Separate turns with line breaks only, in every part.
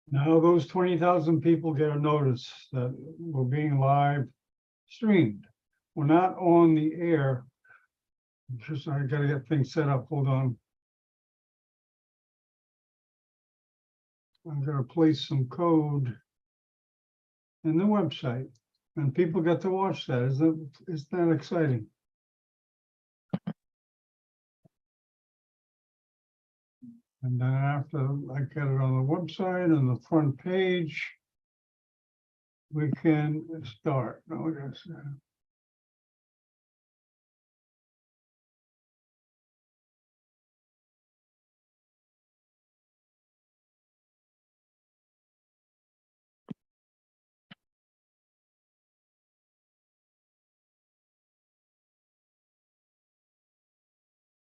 Now those 20,000 people get a notice that we're being live streamed. We're not on the air. Just I gotta get things set up. Hold on. I'm gonna place some code in the website, and people get to watch that. Isn't that exciting? And then after I get it on the website on the front page, we can start. No, yes.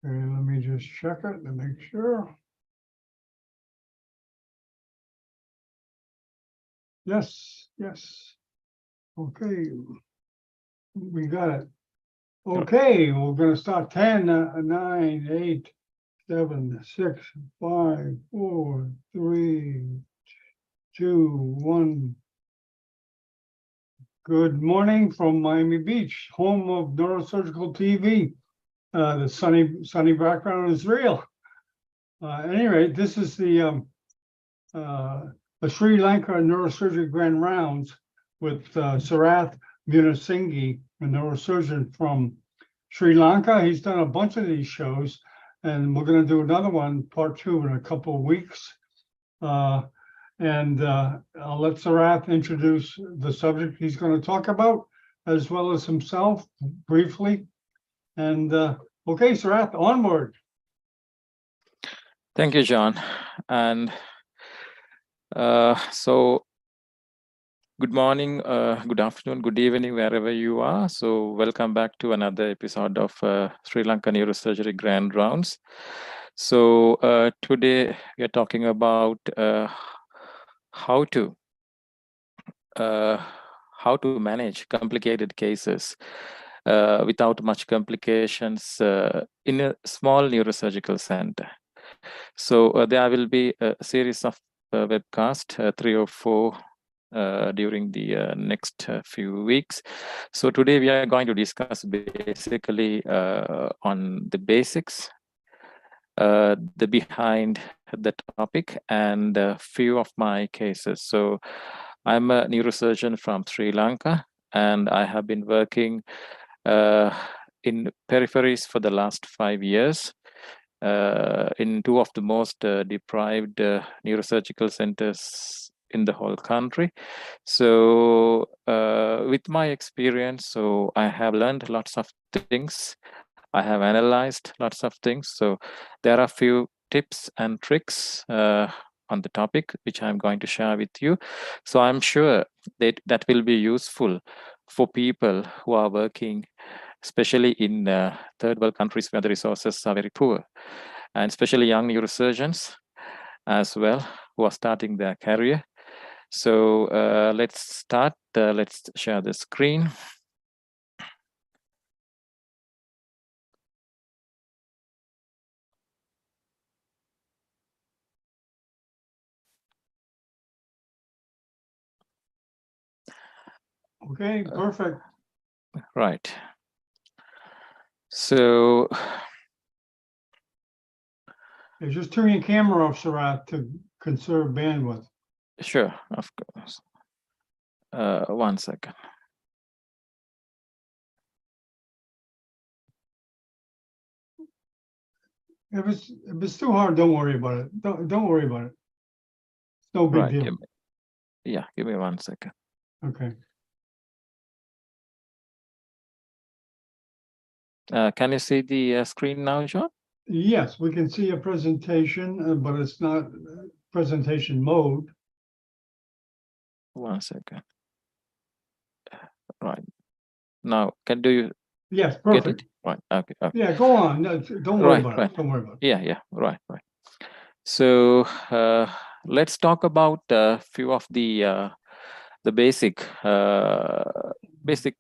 Okay, let me just check it to make sure. Yes, yes. Okay, we got it. Okay, we're gonna start 10, 9, 8, 7, 6, 5, 4, 3, 2, 1. Good morning from Miami Beach, home of Neurosurgical TV. The sunny background is real. At any rate, this is the Sri Lanka Neurosurgery Grand Rounds with Sarath Munasinghe, a neurosurgeon from Sri Lanka. He's done a bunch of these shows, and we're going to do another one, part 2, in a couple of weeks. I'll let Sarath introduce the subject he's going to talk about, as well as himself briefly. And okay, Sarath, onward.
Thank you, John. And so good morning, good afternoon, good evening, wherever you are. So welcome back to another episode of Sri Lanka Neurosurgery Grand Rounds. So today we are talking about how to manage complicated cases without much complications in a small neurosurgical center. So there will be a series of webcasts, 3 or 4 during the next few weeks. So today we are going to discuss basically on the basics, the behind the topic, and a few of my cases. So I'm a neurosurgeon from Sri Lanka, and I have been working in peripheries for the last 5 years in 2 of the most deprived neurosurgical centers in the whole country. So with my experience, so I have learned lots of things. I have analyzed lots of things. So there are a few tips and tricks on the topic, which I'm going to share with you. So I'm sure that will be useful for people who are working, especially in third world countries where the resources are very poor, and especially young neurosurgeons as well, who are starting their career. So let's start. Let's share the screen.
Okay, perfect.
Right. So
just turn your camera off, Sarath, to conserve bandwidth.
Sure, of course. 1 second.
If it's too hard, don't worry about it. Don't worry about it. It's no big deal.
Give me 1 second.
Okay.
Can you see the screen now, John?
Yes, we can see a presentation, but it's not presentation mode.
1 second. Right. Now, do you
Yes, perfect.
get it? Right. Okay.
Yeah, go on. No, don't worry about it. Don't worry about it.
Yeah. Right. So let's talk about a few of the basic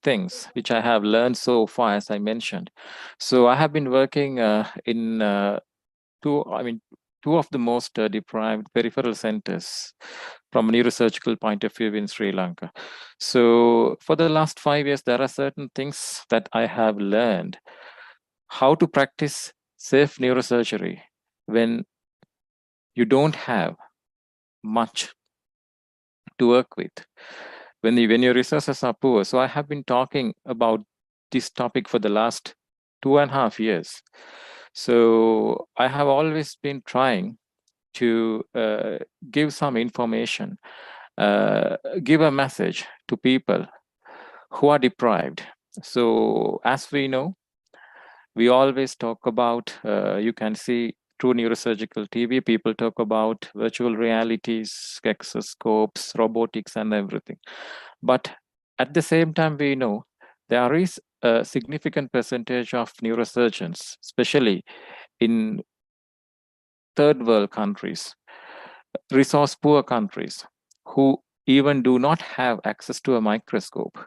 things which I have learned so far, as I mentioned. So I have been working in two of the most deprived peripheral centers, from a neurosurgical point of view in Sri Lanka. So for the last 5 years, there are certain things that I have learned how to practice safe neurosurgery when you don't have much to work with, when your resources are poor. So I have been talking about this topic for the last 2.5 years. So I have always been trying to give some information, give a message to people who are deprived. So as we know, we always talk about, you can see through neurosurgical TV, people talk about virtual realities, exoscopes, robotics, and everything. But at the same time, we know there is a significant percentage of neurosurgeons, especially in third world countries, resource poor countries, who even do not have access to a microscope.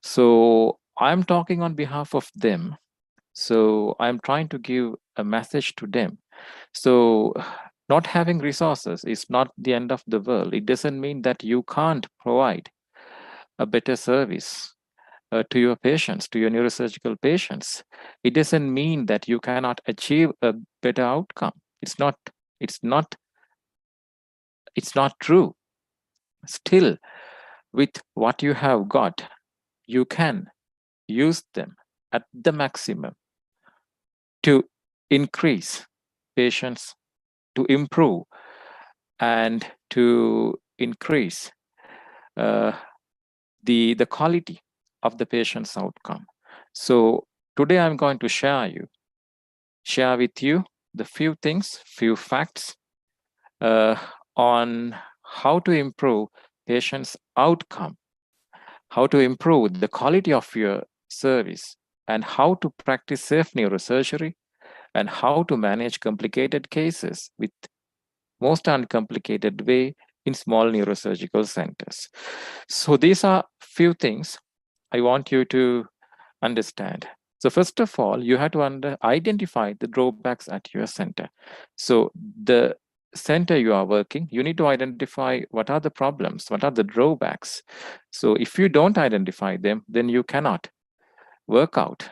So I'm talking on behalf of them. So I'm trying to give a message to them. So not having resources is not the end of the world. It doesn't mean that you can't provide a better service to your patients, to your neurosurgical patients. It doesn't mean that you cannot achieve a better outcome. It's not true. Still, with what you have got, you can use them at the maximum to increase patients, to improve, and to increase the quality of the patient's outcome. So today I'm going to share with you the few things, few facts on how to improve patient's outcome, how to improve the quality of your service, and how to practice safe neurosurgery, and how to manage complicated cases with most uncomplicated way in small neurosurgical centers. So these are few things I want you to understand. So first of all, you have to identify the drawbacks at your center. So the center you are working, you need to identify what are the problems, what are the drawbacks. So if you don't identify them, then you cannot work out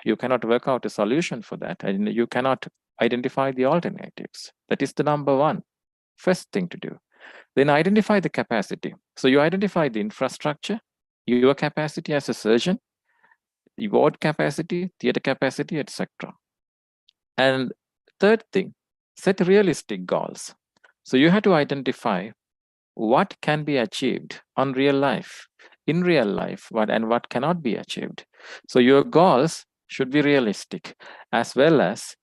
a solution for that, and you cannot identify the alternatives. That is the number one, first thing to do. Then identify the capacity. So you identify the infrastructure, your capacity as a surgeon, the ward capacity, theater capacity, etc. And third thing, set realistic goals. So you have to identify what can be achieved in real life, what cannot be achieved. So your goals should be realistic, as well as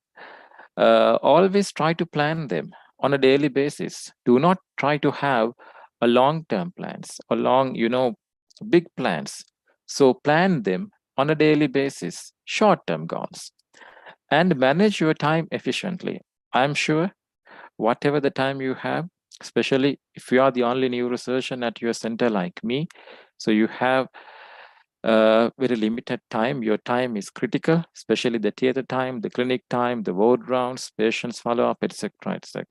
always try to plan them on a daily basis. Do not try to have a long-term plans or big plans. So plan them on a daily basis, short-term goals, and manage your time efficiently. I'm sure whatever the time you have, especially if you are the only neurosurgeon at your center like me, so you have very limited time. Your time is critical, especially the theater time, the clinic time, the ward rounds, patients follow-up, etc., etc.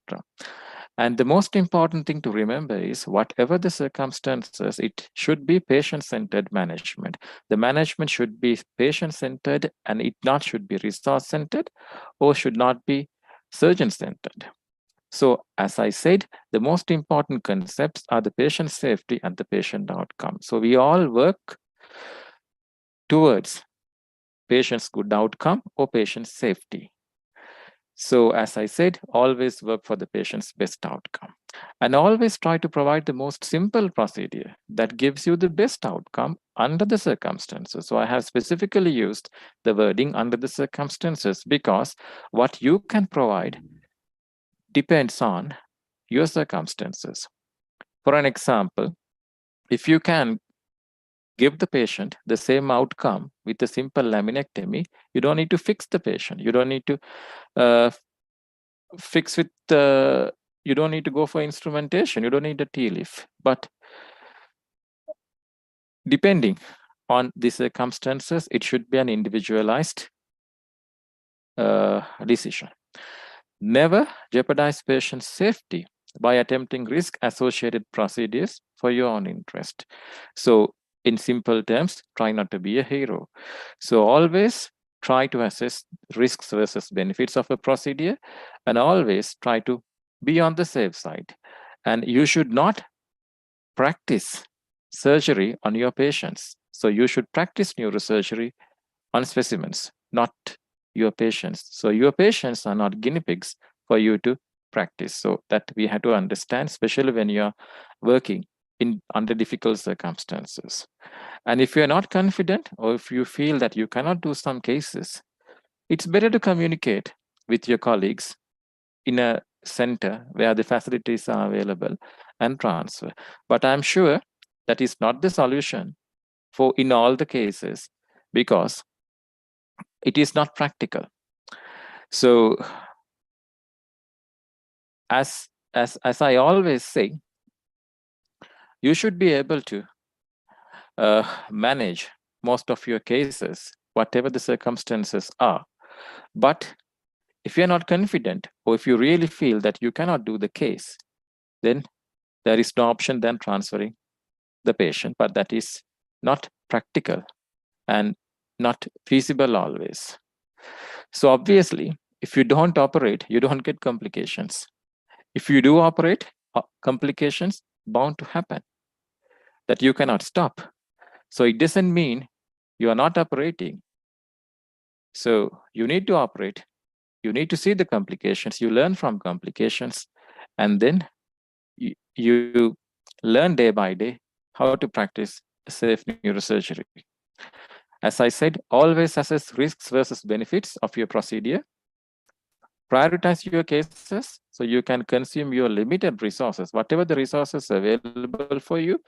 And the most important thing to remember is, whatever the circumstances, it should be patient-centered management. The management should be patient-centered, and it not should be resource-centered or should not be surgeon-centered. So as I said, the most important concepts are the patient safety and the patient outcome. So we all work towards patient's good outcome or patient safety. So as I said, always work for the patient's best outcome, and always try to provide the most simple procedure that gives you the best outcome under the circumstances. So I have specifically used the wording under the circumstances, because what you can provide depends on your circumstances. For an example, if you can give the patient the same outcome with a simple laminectomy, you don't need to fix the patient. You don't need to you don't need to go for instrumentation. You don't need a T-leaf. But depending on the circumstances, it should be an individualized decision. Never jeopardize patient safety by attempting risk-associated procedures for your own interest. So in simple terms, try not to be a hero. So always try to assess risks versus benefits of a procedure, and always try to be on the safe side. And you should not practice surgery on your patients. So you should practice neurosurgery on specimens, not your patients. So your patients are not guinea pigs for you to practice. So that we have to understand, especially when you're working under difficult circumstances. And if you're not confident, or if you feel that you cannot do some cases, it's better to communicate with your colleagues in a center where the facilities are available and transfer. But I'm sure that is not the solution for in all the cases, because it is not practical. So as I always say, you should be able to manage most of your cases, whatever the circumstances are. But if you're not confident, or if you really feel that you cannot do the case, then there is no option than transferring the patient, but that is not practical and not feasible always. So obviously, if you don't operate, you don't get complications. If you do operate, complications bound to happen that you cannot stop. So it doesn't mean you are not operating. So you need to operate. You need to see the complications. You learn from complications, and then you learn day by day how to practice safe neurosurgery. As I said, always assess risks versus benefits of your procedure. Prioritize your cases so you can consume your limited resources. Whatever the resources available for you,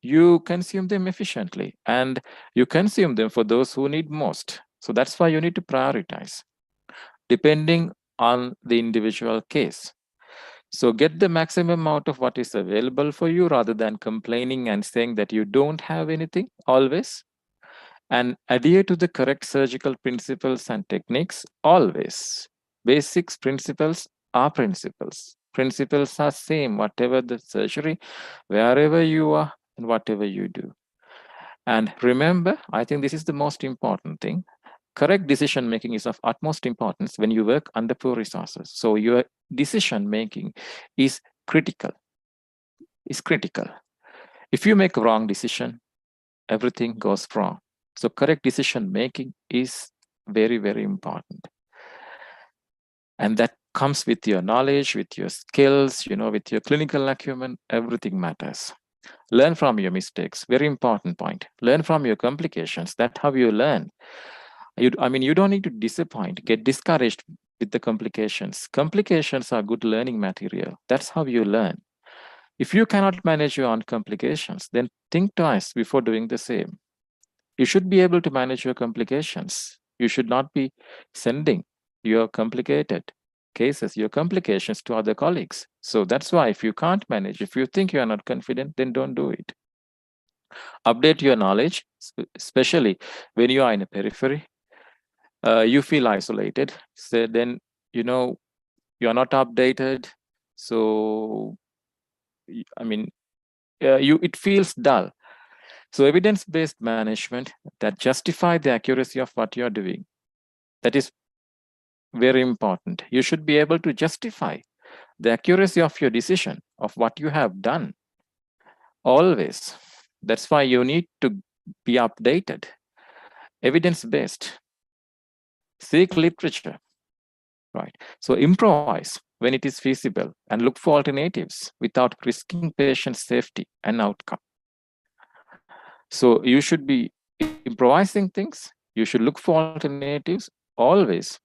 you consume them efficiently, and you consume them for those who need most. So that's why you need to prioritize depending on the individual case. So get the maximum out of what is available for you, rather than complaining and saying that you don't have anything always. And adhere to the correct surgical principles and techniques always. Basics, principles are principles. Principles are same, whatever the surgery, wherever you are and whatever you do. And remember, I think this is the most important thing. Correct decision making is of utmost importance when you work under poor resources. So your decision making is critical. If you make a wrong decision, everything goes wrong. So correct decision making is very, very important. And that comes with your knowledge, with your skills, with your clinical acumen. Everything matters. Learn from your mistakes. Very important point. Learn from your complications. That's how you learn. You don't need to disappoint, get discouraged with the complications. Complications are good learning material. That's how you learn. If you cannot manage your own complications, then think twice before doing the same. You should be able to manage your complications. You should not be sending your complicated cases, your complications to other colleagues. So that's why if you can't manage, if you think you are not confident, then don't do it. Update your knowledge, especially when you are in a periphery. You feel isolated. So then, you are not updated. So, it feels dull. So evidence-based management that justify the accuracy of what you're doing, that is very important. You should be able to justify the accuracy of your decision, of what you have done, always. That's why you need to be updated. Evidence-based. Seek literature, right? So improvise when it is feasible and look for alternatives without risking patient safety and outcome. So you should be improvising things. You should look for alternatives always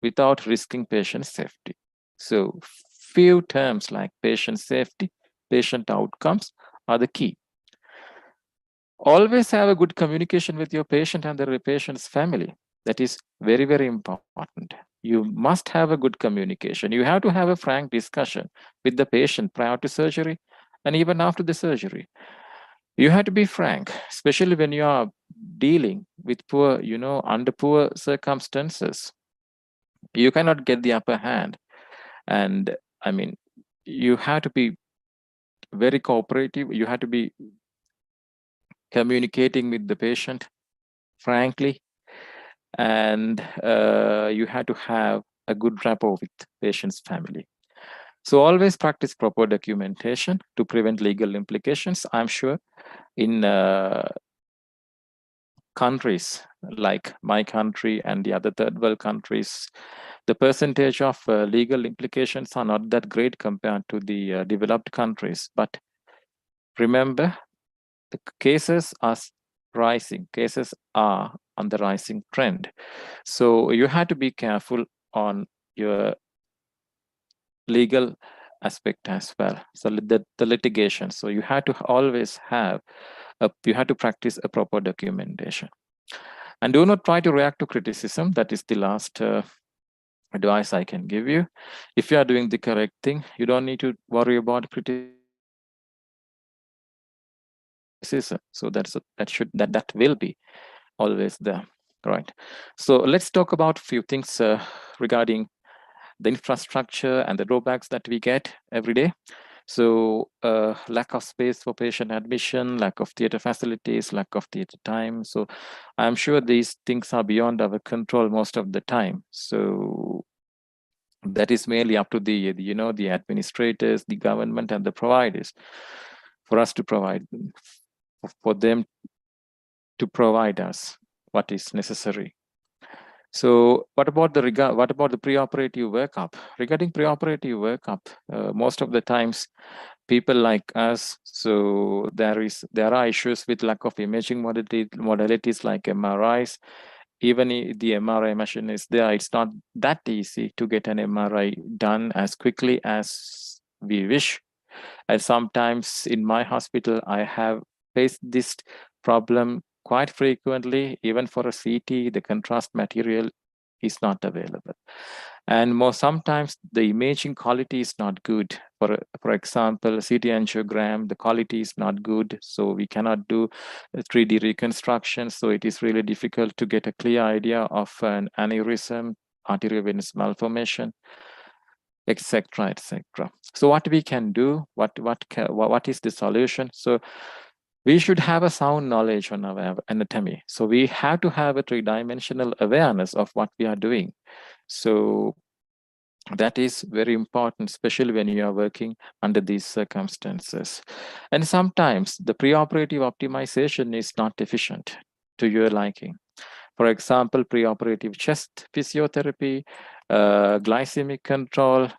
without risking patient safety. So few terms like patient safety, patient outcomes are the key. Always have a good communication with your patient and the patient's family. That is very, very important. You must have a good communication. You have to have a frank discussion with the patient prior to surgery and even after the surgery. You have to be frank, especially when you are dealing with poor, under poor circumstances. You cannot get the upper hand. And you have to be very cooperative. You have to be communicating with the patient frankly, and you have to have a good rapport with patient's family. So always practice proper documentation to prevent legal implications. I'm sure in countries like my country and the other third world countries, the percentage of legal implications are not that great compared to the developed countries. But remember, the cases are rising. Cases are on the rising trend. So you have to be careful on your legal aspect as well. So the litigation. So you have to always have you have to practice a proper documentation. And do not try to react to criticism. That is the last advice I can give you. If you are doing the correct thing, you don't need to worry about criticism. So that will be always there, right? So let's talk about a few things regarding the infrastructure and the drawbacks that we get every day. So lack of space for patient admission, lack of theater facilities, lack of theater time. So I'm sure these things are beyond our control most of the time. So that is mainly up to the the administrators, the government, and the providers for us to provide, for them to provide us what is necessary. So what about the preoperative workup? Regarding preoperative workup, most of the times people like us, so there are issues with lack of imaging modalities like MRIs. Even if the MRI machine is there, it's not that easy to get an MRI done as quickly as we wish. And sometimes in my hospital, I have faced this problem quite frequently. Even for a CT, the contrast material is not available. And sometimes the imaging quality is not good. For example, CT angiogram, the quality is not good. So we cannot do 3D reconstruction. So it is really difficult to get a clear idea of an aneurysm, arteriovenous malformation, etc., etc. So what we can do, what is the solution? So we should have a sound knowledge on our anatomy. So we have to have a three-dimensional awareness of what we are doing. So that is very important, especially when you are working under these circumstances. And sometimes the preoperative optimization is not efficient to your liking. For example, preoperative chest physiotherapy, glycemic control,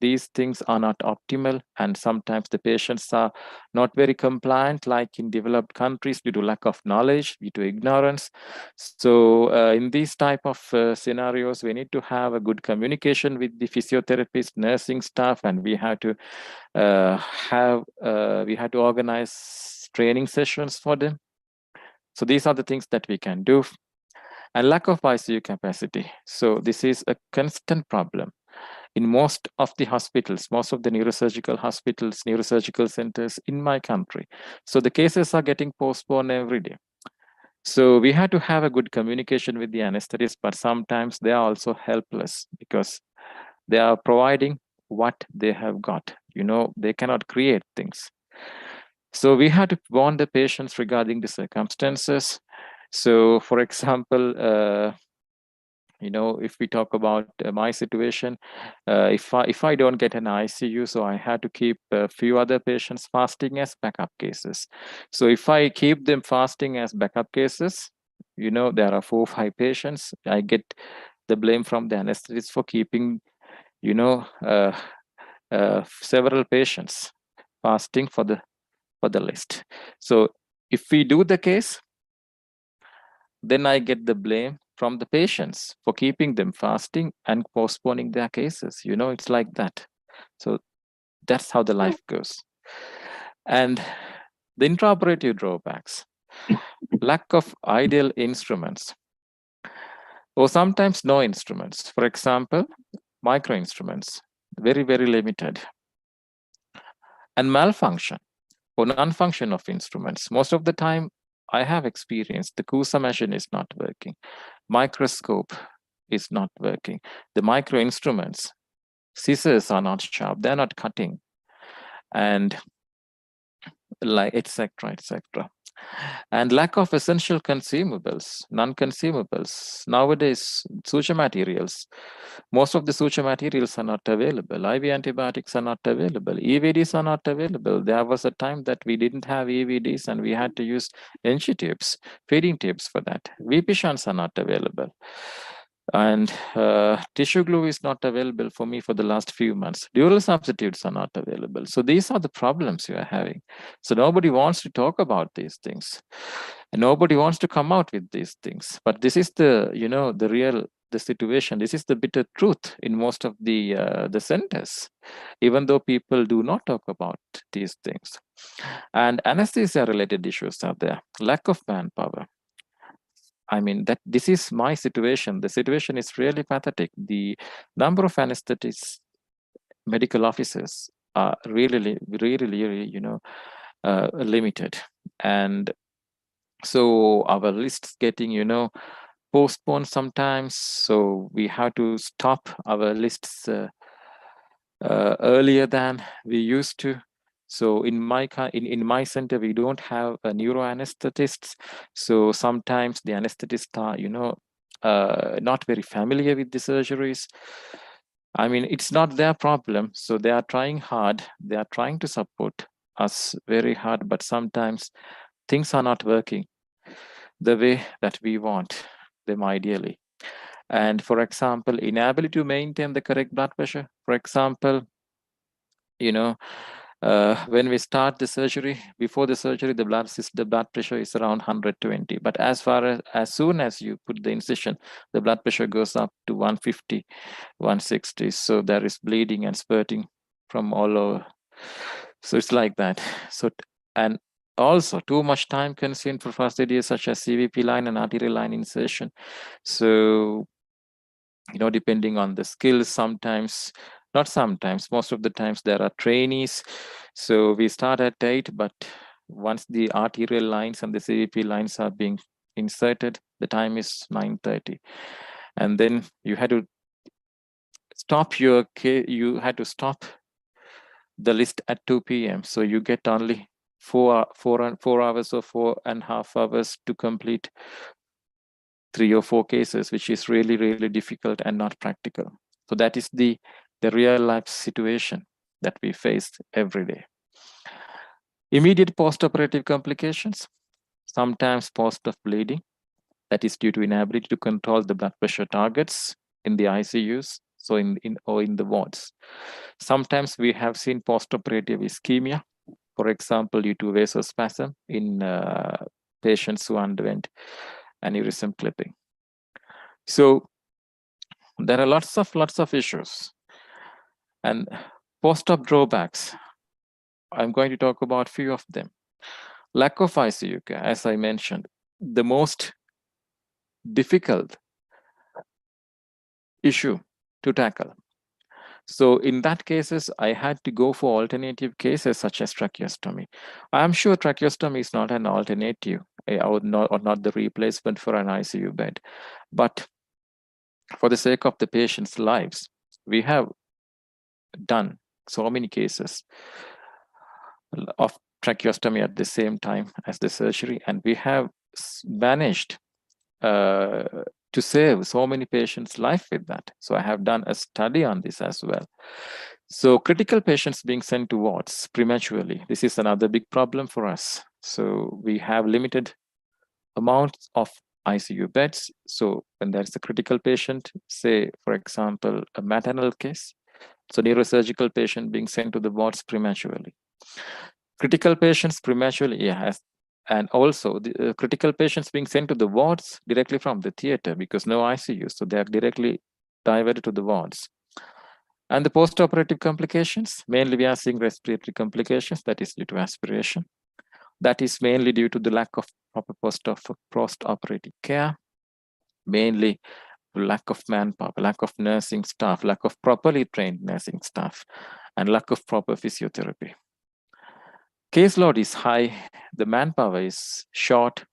these things are not optimal, and sometimes the patients are not very compliant, like in developed countries, due to lack of knowledge, due to ignorance. So in these type of scenarios, we need to have a good communication with the physiotherapist, nursing staff, and we have to organize training sessions for them. So these are the things that we can do. And lack of ICU capacity. So this is a constant problem in most of the hospitals, most of the neurosurgical hospitals, neurosurgical centers in my country. So the cases are getting postponed every day. So we had to have a good communication with the anesthetists, but sometimes they are also helpless because they are providing what they have got. They cannot create things. So we had to warn the patients regarding the circumstances. So for example, if we talk about my situation, if I don't get an ICU, so I had to keep a few other patients fasting as backup cases. So if I keep them fasting as backup cases, there are 4 or 5 patients, I get the blame from the anesthetist for keeping, several patients fasting for the list. So if we do the case, then I get the blame from the patients for keeping them fasting and postponing their cases. It's like that. So that's how the life goes. And the intraoperative drawbacks, lack of ideal instruments, or sometimes no instruments. For example, micro instruments, very, very limited. And malfunction or non-function of instruments. Most of the time, I have experienced the CUSA machine is not working. Microscope is not working. The micro instruments, scissors are not sharp. They're not cutting. And like etc., etc. And lack of essential consumables, non-consumables. Nowadays, suture materials, most of the suture materials are not available. IV antibiotics are not available. EVDs are not available. There was a time that we didn't have EVDs and we had to use NG tubes, feeding tubes for that. VP shunts are not available. And tissue glue is not available for me for the last few months. Dural substitutes are not available. So these are the problems you are having. So nobody wants to talk about these things. And nobody wants to come out with these things. But this is the, you know, the situation. This is the bitter truth in most of the centers, even though people do not talk about these things. And anesthesia related issues are there. Lack of manpower. I mean, that this is my situation. The situation is really pathetic. The number of anesthetists, medical officers are really, you know, limited. And so our lists getting, you know, postponed sometimes. So we have to stop our lists earlier than we used to. So in my center, we don't have a neuroanesthetists. So sometimes the anesthetists are, you know, not very familiar with the surgeries. I mean, it's not their problem. So they are trying hard. They are trying to support us very hard, but sometimes things are not working the way that we want them ideally. And for example, inability to maintain the correct blood pressure. For example, you know, when we start the surgery, before the surgery, the blood pressure is around 120. But as soon as you put the incision, the blood pressure goes up to 150, 160. So there is bleeding and spurting from all over. So it's like that. So, and also too much time consumed for procedures such as CVP line and arterial line insertion. So, you know, depending on the skills, sometimes, not sometimes, most of the times there are trainees. So we start at 8, but once the arterial lines and the CVP lines are being inserted, the time is 9:30. And then you had to stop the list at 2 p.m. So you get only 4 hours or 4.5 hours to complete 3 or 4 cases, which is really, really difficult and not practical. So that is the real life situation that we face every day. Immediate post-operative complications, sometimes post of bleeding, that is due to inability to control the blood pressure targets in the ICUs, so in the wards. Sometimes we have seen post-operative ischemia, for example, due to vasospasm in patients who underwent aneurysm clipping. So there are lots of issues. And post-op drawbacks, I'm going to talk about a few of them. Lack of ICU care, as I mentioned, the most difficult issue to tackle. So in that cases, I had to go for alternative cases such as tracheostomy. I'm sure tracheostomy is not an alternative or not the replacement for an ICU bed. But for the sake of the patient's lives, we have done so many cases of tracheostomy at the same time as the surgery, and we have managed to save so many patients' life with that. So I have done a study on this as well. So critical patients being sent to wards prematurely, this is another big problem for us. So we have limited amounts of ICU beds. So when there's a critical patient, say, for example, a maternal case, so neurosurgical patient being sent to the wards prematurely. Critical patients prematurely, yes. And also the critical patients being sent to the wards directly from the theater because no ICU. So they are directly diverted to the wards. And the post-operative complications, mainly we are seeing respiratory complications, that is due to aspiration. That is mainly due to the lack of proper post-operative care, mainly lack of manpower, lack of nursing staff, lack of properly trained nursing staff, and lack of proper physiotherapy. Caseload is high, the manpower is short,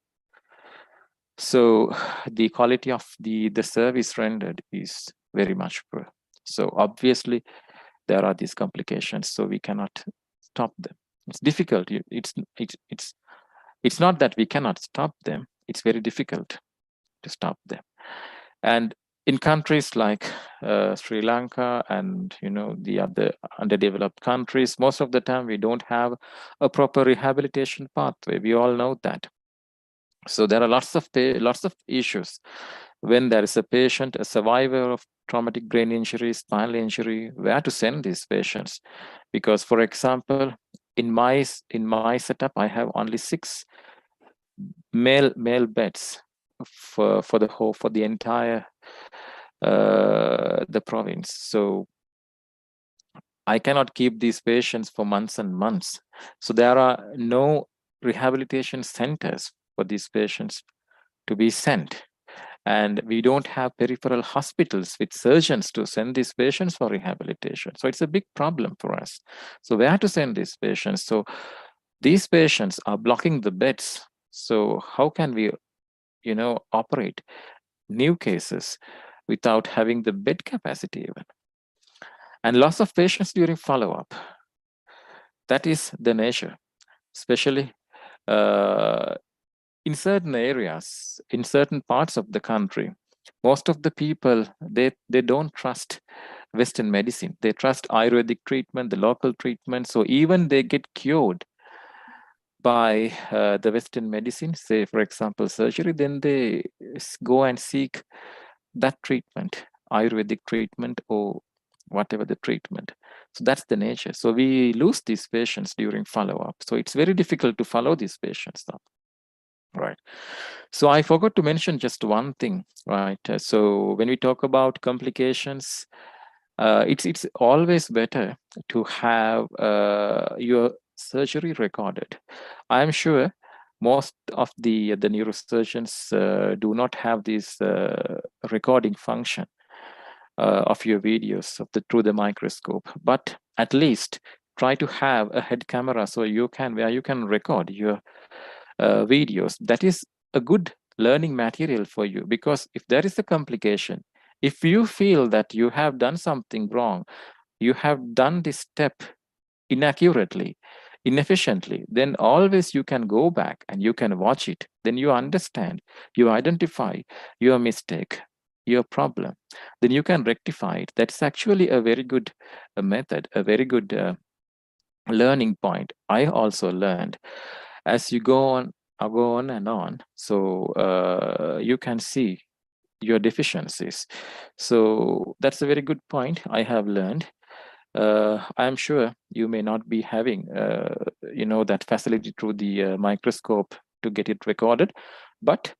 so the quality of the service rendered is very much poor. So obviously there are these complications, so we cannot stop them. It's difficult. It's not that we cannot stop them. It's very difficult to stop them. And in countries like Sri Lanka and the other underdeveloped countries, most of the time we don't have a proper rehabilitation pathway. We all know that. So there are lots of issues when there is a patient, a survivor of traumatic brain injury, spinal injury, where to send these patients. Because, for example, in my setup, I have only 6 male beds for the entire the province. So I cannot keep these patients for months and months. So there are no rehabilitation centers for these patients to be sent. And we don't have peripheral hospitals with surgeons to send these patients for rehabilitation. So it's a big problem for us. So where to send these patients? So these patients are blocking the beds. So how can we, operate new cases without having the bed capacity even? And loss of patients during follow-up. That is the nature, especially in certain areas, in certain parts of the country. Most of the people, they don't trust Western medicine. They trust Ayurvedic treatment, the local treatment. So even they get cured by the Western medicine, say, for example, surgery, then they go and seek that treatment, Ayurvedic treatment or whatever the treatment. So that's the nature. So we lose these patients during follow-up. So it's very difficult to follow these patients up. Right. So I forgot to mention just one thing, right? So when we talk about complications, it's always better to have your surgery recorded. I'm sure most of the neurosurgeons do not have this recording function of your videos through the microscope, but at least try to have a head camera so you can record your videos. That is a good learning material for you, because if there is a complication, if you feel that you have done something wrong, you have done this step inaccurately, inefficiently, then always you can go back and you can watch it. Then you understand, you identify your mistake, your problem, then you can rectify it. That's actually a very good method, a very good learning point. I also learned as you go on and on. So you can see your deficiencies. So that's a very good point I have learned. I'm sure you may not be having, that facility through the microscope to get it recorded, but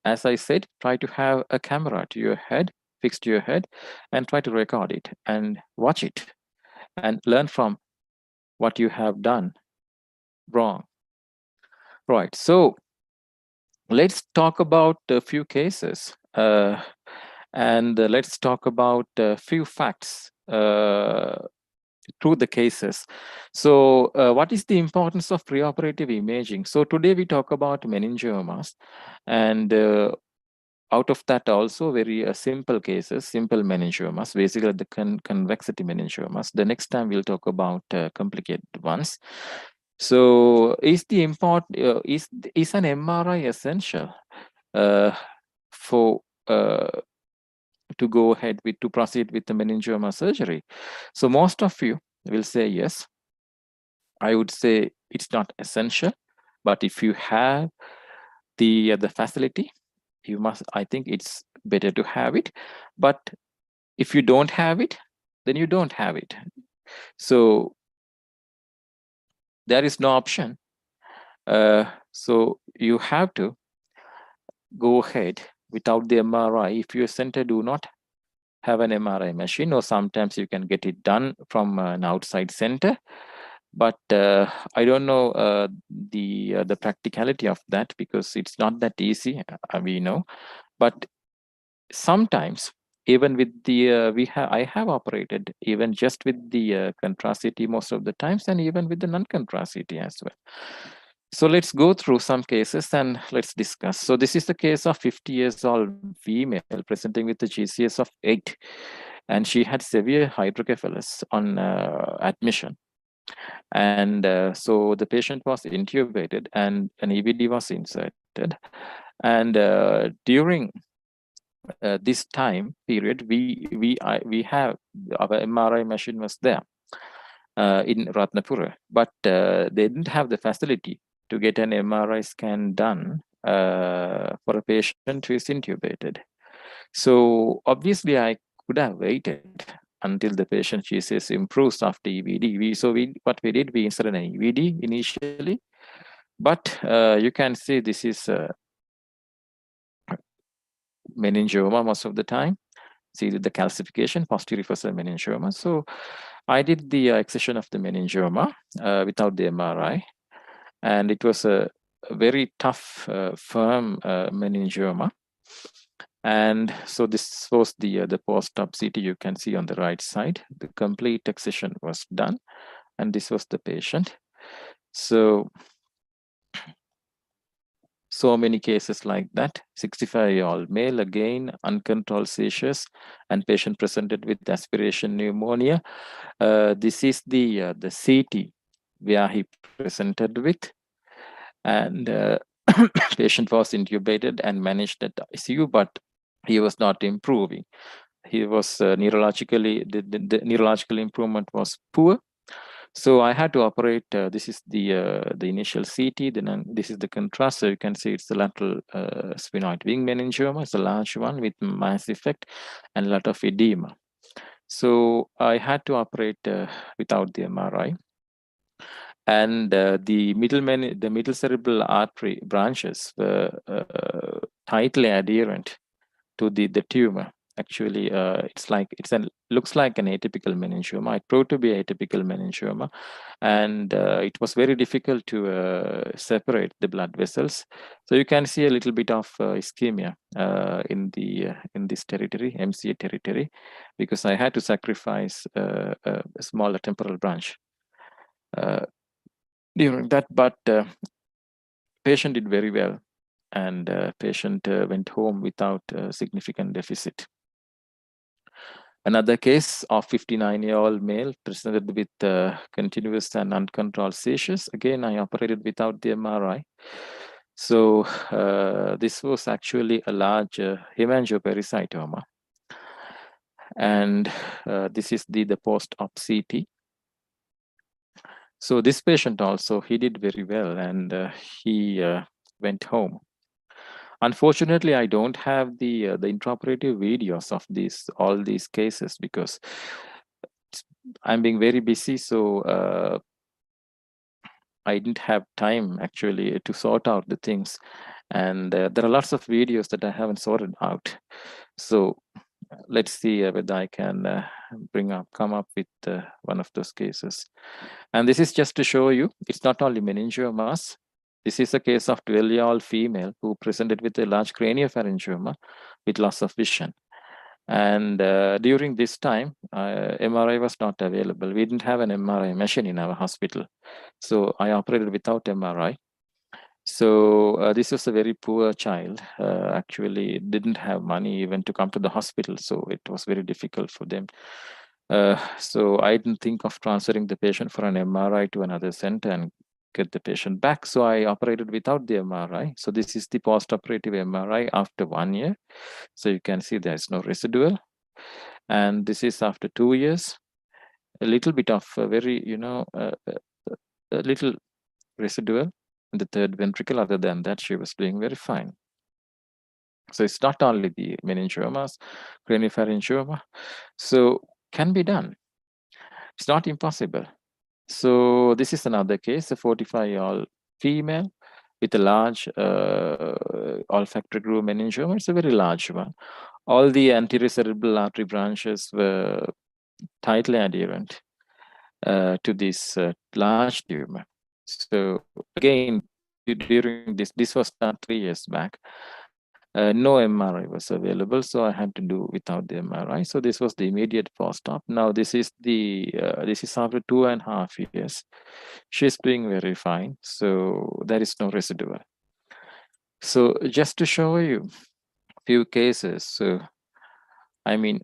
as I said, try to have a camera to your head, fixed to your head, and try to record it and watch it and learn from what you have done wrong. Right. So let's talk about a few cases and let's talk about a few facts through the cases. So what is the importance of preoperative imaging? So today we talk about meningiomas, and out of that also very simple cases, simple meningiomas, basically the convexity meningiomas. The next time we'll talk about complicated ones. So is the is an MRI essential for to go ahead with to proceed with the meningioma surgery? So most of you will say yes. I would say it's not essential, but if you have the facility, you must. I think it's better to have it. But if you don't have it, then you don't have it. So there is no option. So you have to go ahead without the MRI. If your center do not have an MRI machine, or sometimes you can get it done from an outside center, but I don't know the practicality of that, because it's not that easy, we know. But sometimes even with the I have operated even just with the contrast-CT most of the times, and even with the non-contrast-CT as well. So let's go through some cases and let's discuss. So this is the case of 50 years old female presenting with a GCS of 8, and she had severe hydrocephalus on admission. And so the patient was intubated and an EVD was inserted. And during this time period, we have our MRI machine was there in Ratnapura, but they didn't have the facility to get an MRI scan done for a patient who is intubated. So obviously, I could have waited until the patient Jesus improves after EVD. What we did, we inserted an EVD initially, but you can see this is meningioma most of the time. See the calcification, posterior fossa meningioma. So I did the excision of the meningioma without the MRI, and it was a very tough, firm meningioma. And so this was the post-op CT you can see on the right side. The complete excision was done, and this was the patient. So many cases like that. 65-year-old male, again, uncontrolled seizures, and patient presented with aspiration pneumonia. This is the CT where he presented with, and patient was intubated and managed at ICU, but he was not improving. He was neurologically, the neurological improvement was poor. So I had to operate. This is the initial CT. Then this is the contrast. So you can see it's the lateral sphenoid wing meningioma. It's a large one with mass effect and a lot of edema. So I had to operate without the MRI. And the middle cerebral artery branches were tightly adherent to the tumor. Actually, looks like an atypical meningioma. It proved to be atypical meningioma, and it was very difficult to separate the blood vessels. So you can see a little bit of ischemia in this territory, MCA territory, because I had to sacrifice a smaller temporal branch during that. But patient did very well, and patient went home without significant deficit. Another case of 59-year-old male presented with continuous and uncontrolled seizures. Again, I operated without the MRI. So this was actually a large hemangiopericytoma. And this is the post-op CT. So this patient also, he did very well, and he went home. Unfortunately, I don't have the intraoperative videos of all these cases because I'm being very busy. So I didn't have time actually to sort out the things, and there are lots of videos that I haven't sorted out. So let's see whether I can come up with one of those cases. And this is just to show you, it's not only meningiomas. This is a case of 12-year-old female who presented with a large craniopharyngioma with loss of vision. And during this time, MRI was not available. We didn't have an MRI machine in our hospital. So I operated without MRI. So this was a very poor child, actually didn't have money even to come to the hospital. So it was very difficult for them. So I didn't think of transferring the patient for an MRI to another center and get the patient back. So I operated without the MRI. So this is the post-operative MRI after 1 year. So you can see there's no residual. And this is after 2 years. A little bit of a little residual in the third ventricle. Other than that, she was doing very fine. So it's not only the meningiomas, craniopharyngioma. So can be done. It's not impossible. So this is another case, a 45-year-old female with a large olfactory groove meningioma. It's a very large one. All the anterior cerebral artery branches were tightly adherent to this large tumor. So again, during this was done 3 years back. No MRI was available, so I had to do without the MRI. So this was the immediate post-op. Now this is after 2.5 years. She's doing very fine, so there is no residual. So just to show you a few cases, so I mean,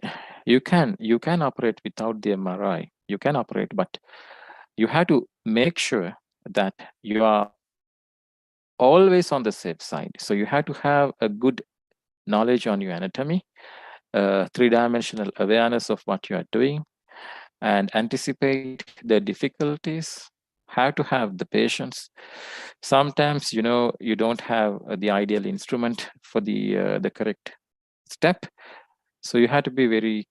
you can operate without the MRI. You can operate, but you have to make sure that you are always on the safe side. So you have to have a good knowledge on your anatomy, three-dimensional awareness of what you are doing, and anticipate the difficulties. How to have the patience. Sometimes, you know, you don't have the ideal instrument for the correct step, so you have to be very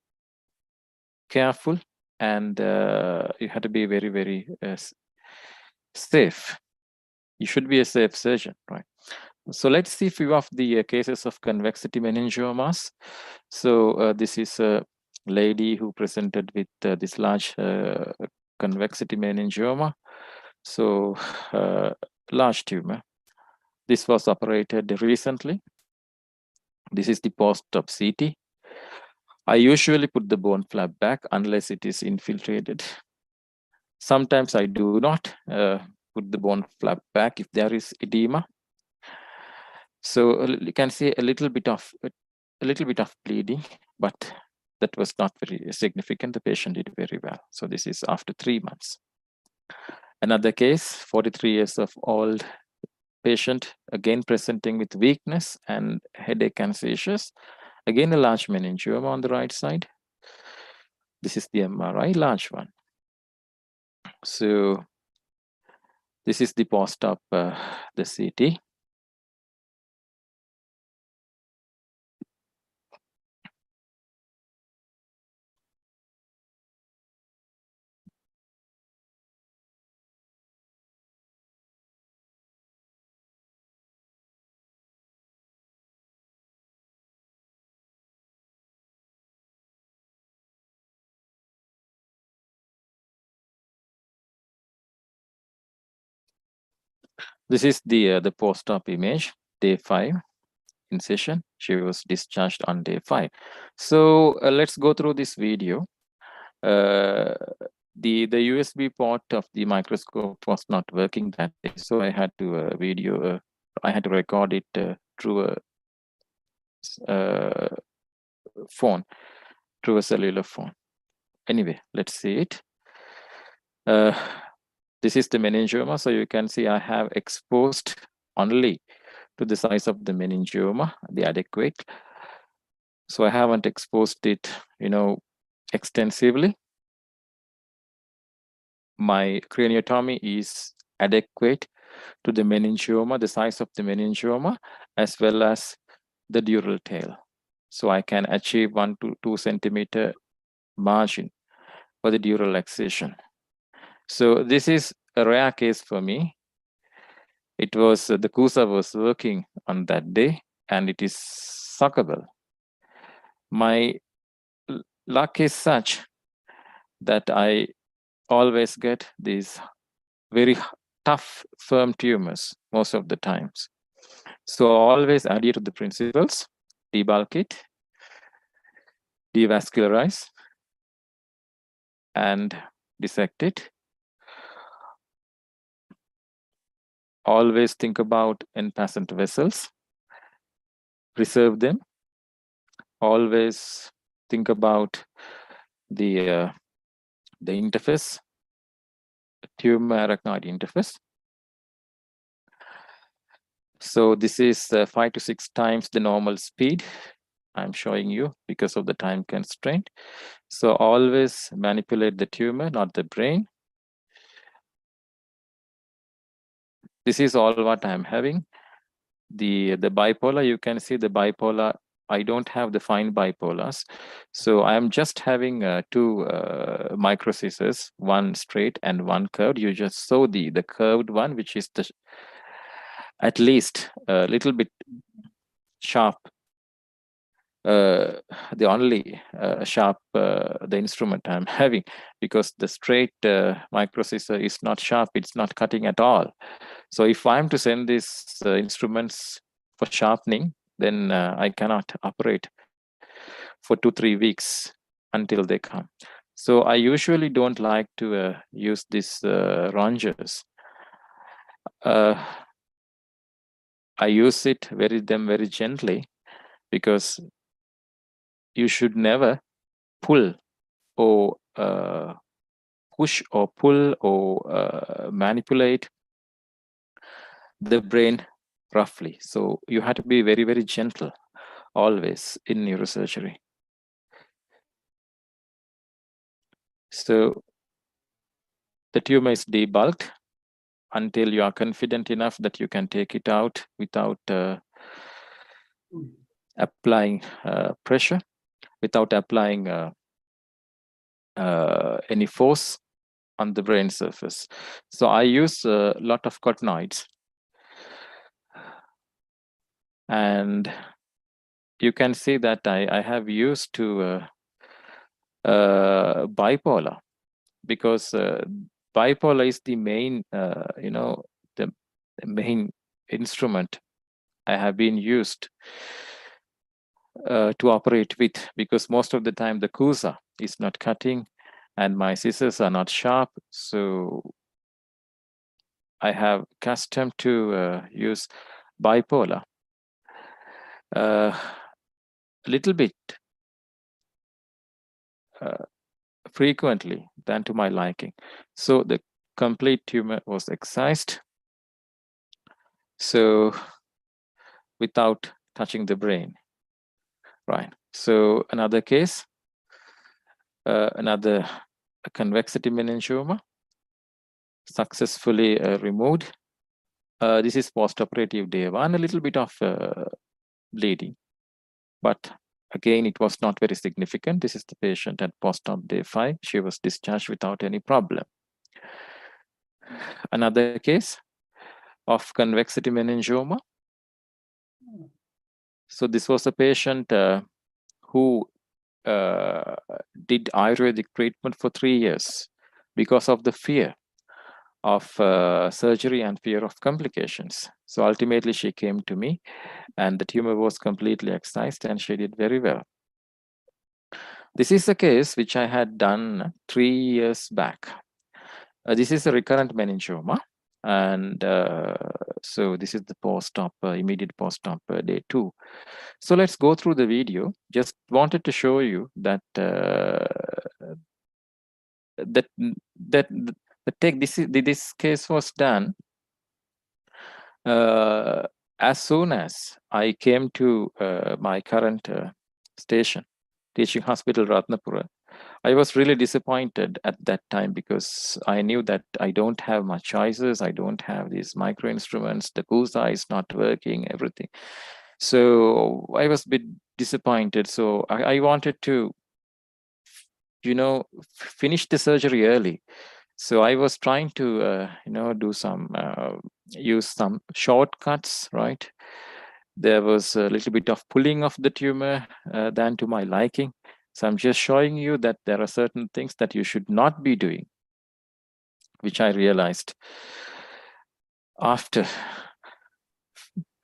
careful, and you have to be very, very safe. You should be a safe surgeon, right? So let's see a few of the cases of convexity meningiomas. So this is a lady who presented with this large convexity meningioma. So large tumor. This was operated recently. This is the post-op CT. I usually put the bone flap back unless it is infiltrated. Sometimes I do not put the bone flap back if there is edema. So you can see a little bit of bleeding, but that was not very significant. The patient did very well. So this is after 3 months. Another case, 43 years of old patient, again presenting with weakness and headache and seizures. Again, a large meningioma on the right side. This is the MRI, large one. So this is the post-op, the CT. This is the post-op image, day 5 incision. She was discharged on day 5. So let's go through this video. The USB port of the microscope was not working that day, so I had to I had to record it through a phone, through a cellular phone. Anyway, let's see it. This is the meningioma, so you can see I have exposed only to the size of the meningioma, the adequate. So I haven't exposed it, you know, extensively. My craniotomy is adequate to the meningioma, the size of the meningioma, as well as the dural tail. So I can achieve 1 to 2 centimeter margin for the dural excision. So this is a rare case for me. It was the CUSA was working on that day, and it is suckable. My luck is such that I always get these very tough, firm tumors most of the times. So always adhere to the principles: debulk it, devascularize, and dissect it. Always think about in-patient vessels, preserve them. Always think about the interface, tumor arachnoid interface. So this is 5 to 6 times the normal speed I'm showing you because of the time constraint. So always manipulate the tumor, not the brain. This is all what I'm having. The bipolar, you can see the bipolar. I don't have the fine bipolars. So I'm just having 2 microscissors, one straight and one curved. You just saw the curved one, which is the at least a little bit sharp. The only sharp the instrument I'm having, because the straight microscissor is not sharp, it's not cutting at all. So if I'm to send these instruments for sharpening, then I cannot operate for 2-3 weeks until they come. So I usually don't like to use these rongers. I use them very gently, because you should never pull or push or pull or manipulate the brain roughly. So you have to be very, very gentle always in neurosurgery. So the tumor is debulked until you are confident enough that you can take it out without applying pressure, without applying any force on the brain surface. So I use a lot of cotinoids. And you can see that I have used to bipolar, because bipolar is the main, the main instrument I have been used to operate with, because most of the time the CUSA is not cutting and my scissors are not sharp. So I have custom to use bipolar a little bit frequently than to my liking. So the complete tumor was excised, so without touching the brain, right? So another case, another convexity meningioma, successfully removed. This is post-operative day 1, a little bit of bleeding, but again, it was not very significant. This is the patient at post-op day 5. She was discharged without any problem. Another case of convexity meningioma. So this was a patient who did Ayurvedic treatment for 3 years because of the fear of surgery and fear of complications. So ultimately she came to me and the tumor was completely excised and she did very well. This is a case which I had done 3 years back. This is a recurrent meningioma. And so this is the post-op, immediate post-op day 2. So let's go through the video. Just wanted to show you that this case was done as soon as I came to my current station, teaching hospital Ratnapura. I was really disappointed at that time because I knew that I don't have much choices. I don't have these micro instruments. The CUSA is not working, everything. So I was a bit disappointed. So I wanted to, finish the surgery early. So I was trying to, do some, use some shortcuts, right? There was a little bit of pulling of the tumor than to my liking. So I'm just showing you that there are certain things that you should not be doing, which I realized after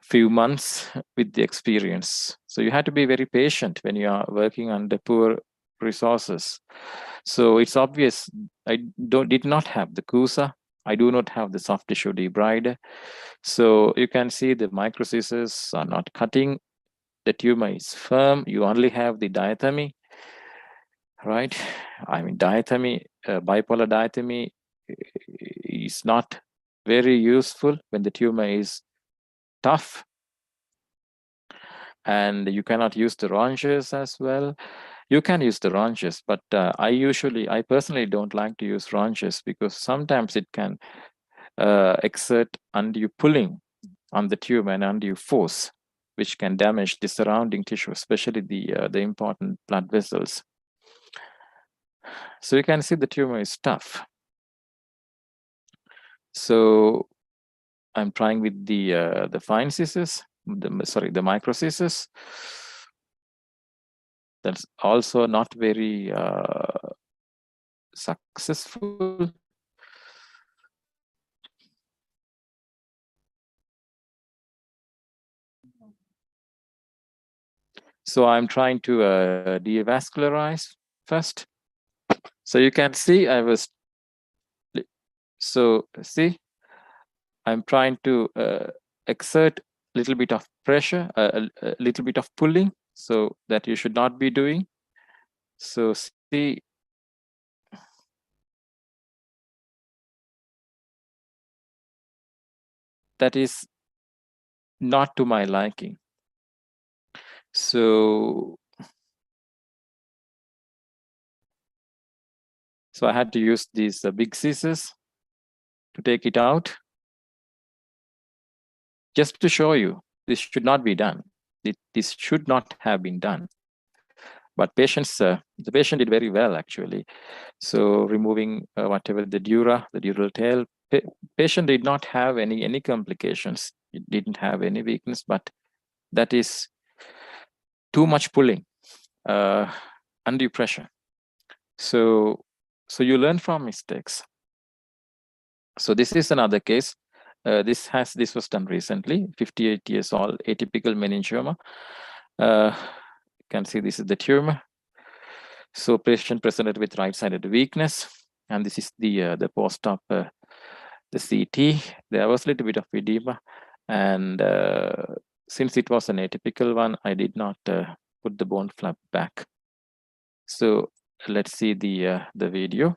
few months with the experience. So you have to be very patient when you are working under poor resources. So it's obvious I did not have the CUSA. I do not have the soft tissue debrider. So you can see the micro scissors are not cutting. The tumor is firm. You only have the diathermy, right? I mean, diathermy, bipolar diathermy is not very useful when the tumor is tough. And you cannot use the rongeurs as well. You can use the rongeurs, but I personally don't like to use rongeurs because sometimes it can exert undue pulling on the tumor and undue force, which can damage the surrounding tissue, especially the important blood vessels. So you can see the tumor is tough. So I'm trying with the fine scissors, the micro scissors. That's also not very successful. So I'm trying to devascularize first. So you can see see, I'm trying to exert a little bit of pressure, a little bit of pulling, so that you should not be doing. So see, that is not to my liking. So I had to use these big scissors to take it out, just to show you this should not be done. This should not have been done. But the patient did very well, actually. So removing whatever the dural tail, patient did not have any complications. It didn't have any weakness, but that is too much pulling, undue pressure. So you learn from mistakes. So this is another case. This was done recently. 58 years old, atypical meningioma. You can see this is the tumor. So patient presented with right-sided weakness, and this is the post-op, the CT. There was a little bit of edema, and since it was an atypical one, I did not put the bone flap back. So let's see the video.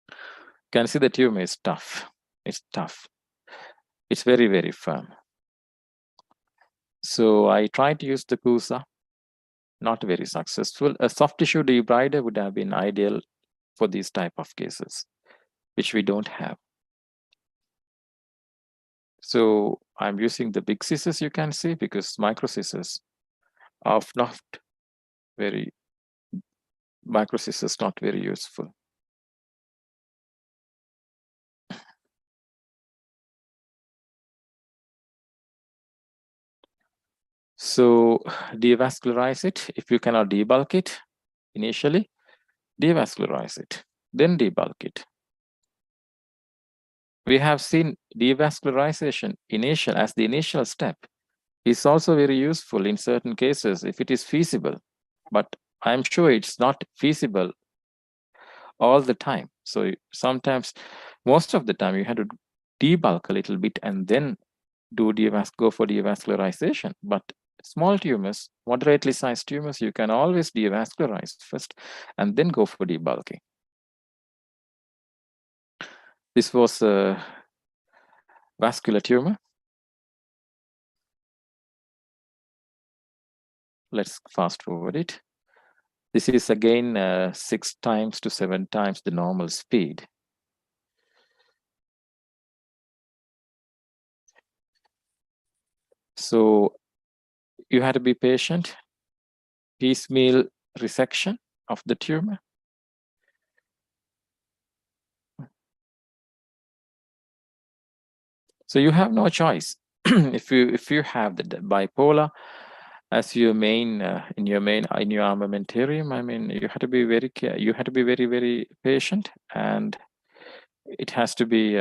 You can see the tumor is tough. It's tough. It's very, very firm. So I tried to use the CUSA, not very successful. A soft tissue debrider would have been ideal for these type of cases, which we don't have. So I'm using the big scissors, you can see, because micro scissors are not very useful. So devascularize it. If you cannot debulk it initially, devascularize it, then debulk it. We have seen devascularization as the initial step is also very useful in certain cases if it is feasible, but I'm sure it's not feasible all the time. So sometimes, most of the time, you have to debulk a little bit and then go for devascularization. But small tumors, moderately sized tumors, you can always devascularize first and then go for debulking. This was a vascular tumor. Let's fast forward it. This is again 6 times to 7 times the normal speed. So you had to be patient. Piecemeal resection of the tumor. So you have no choice. if you have the bipolar as your main in your armamentarium, I mean, you have to be very, very patient, and it has to be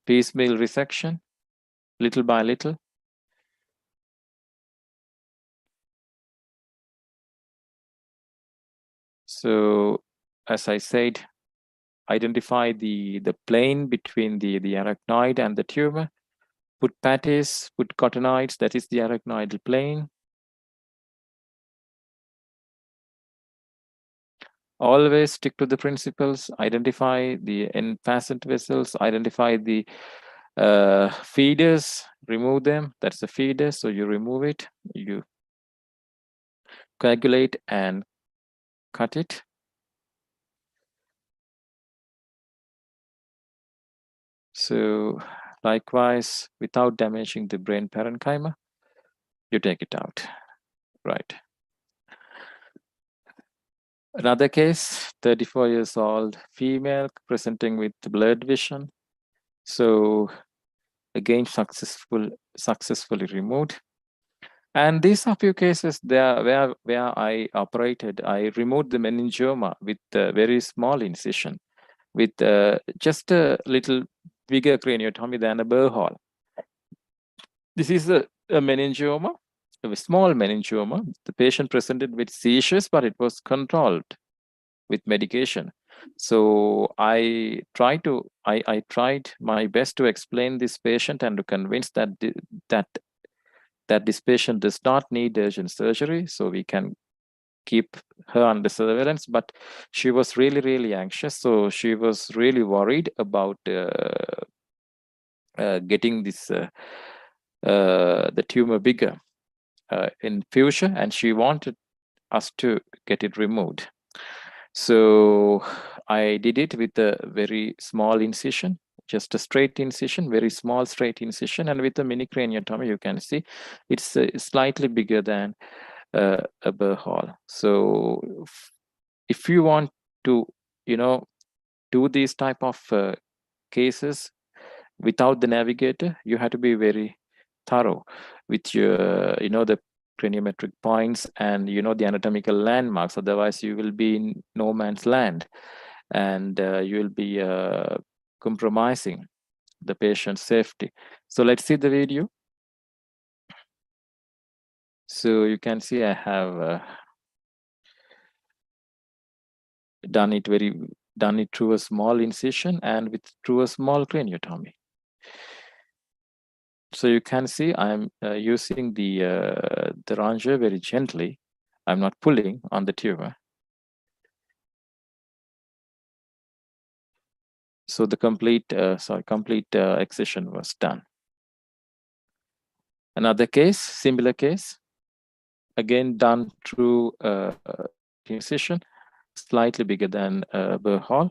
piecemeal resection, little by little. So as I said, identify the plane between the arachnoid and the tumor. Put patties, put cottonoids, that is the arachnoidal plane. Always stick to the principles, identify the in-passant vessels, identify the feeders, remove them. That's the feeder, so you remove it, you coagulate and cut it. So likewise, without damaging the brain parenchyma, you take it out, right? Another case, 34 years old female presenting with blurred vision. So again, successfully removed. And these are few cases there where I operated. I removed the meningioma with a very small incision, with just a little bigger craniotomy than a burr hole. This is a meningioma, a small meningioma. The patient presented with seizures, but it was controlled with medication. So I tried my best to explain this patient and to convince that this patient does not need urgent surgery, so we can keep her under surveillance. But she was really, really anxious, so she was really worried about getting this the tumor bigger in future, and she wanted us to get it removed. So I did it with a very small incision, just a straight incision, very small straight incision, and with a mini craniotomy, you can see it's slightly bigger than a burr hole. So if you want to, do these type of cases without the navigator, you have to be very thorough with your, the craniometric points and, the anatomical landmarks. Otherwise, you will be in no man's land, and you will be compromising the patient's safety. So let's see the video. So you can see I have done it through a small incision and through a small craniotomy. So you can see I'm using the ranger very gently. I'm not pulling on the tumor. So the complete excision was done. Another case, similar case, again done through incision, slightly bigger than burr hole.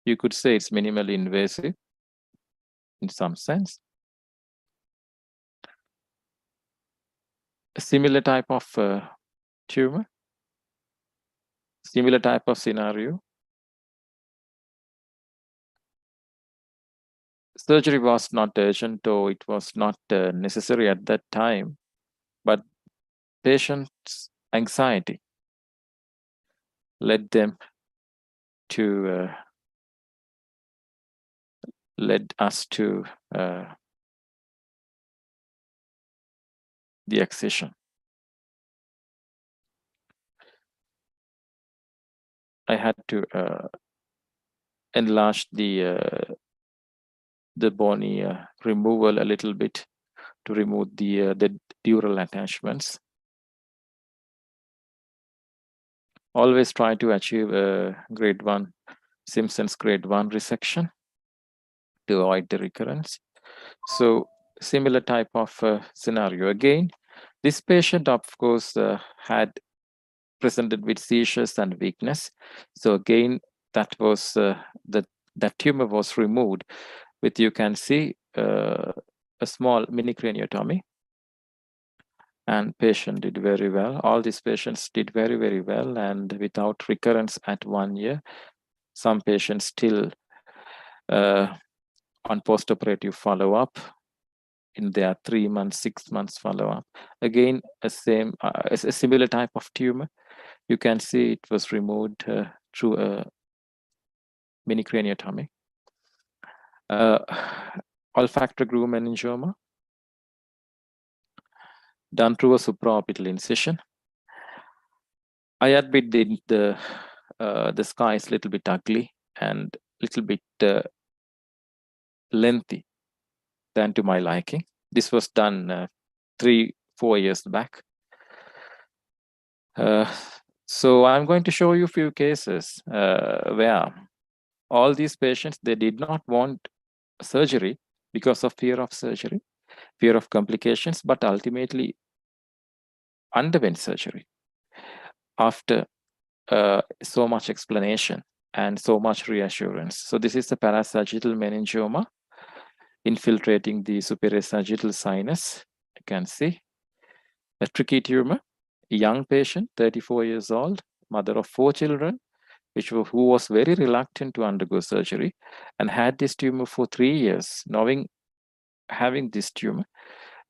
You could say it's minimally invasive in some sense. A similar type of tumor, similar type of scenario. Surgery was not urgent, or it was not necessary at that time, but patient's anxiety led us to the excision. I had to enlarge the bony removal a little bit to remove the dural attachments. Always try to achieve a grade 1 Simpson's grade 1 resection to avoid the recurrence. So similar type of scenario. Again, this patient, of course, had presented with seizures and weakness. So again, that was that tumor was removed with, you can see, a small mini craniotomy, and patient did very well. All these patients did very, very well, and without recurrence at 1 year. Some patients still on postoperative follow-up in their 3 months, 6 months follow-up. Again, a similar type of tumor. You can see it was removed through a mini craniotomy. Olfactory groove meningioma, done through a supraorbital incision. I admit the scar is a little bit ugly and a little bit lengthy than to my liking. This was done 3-4 years back. So I'm going to show you a few cases where all these patients, they did not want surgery because of fear of surgery, fear of complications, but ultimately underwent surgery after so much explanation and so much reassurance. So this is the parasagittal meningioma infiltrating the superior sagittal sinus. You can see a tricky tumor. A young patient, 34 years old, mother of 4 children, who was very reluctant to undergo surgery and had this tumor for 3 years, having this tumor,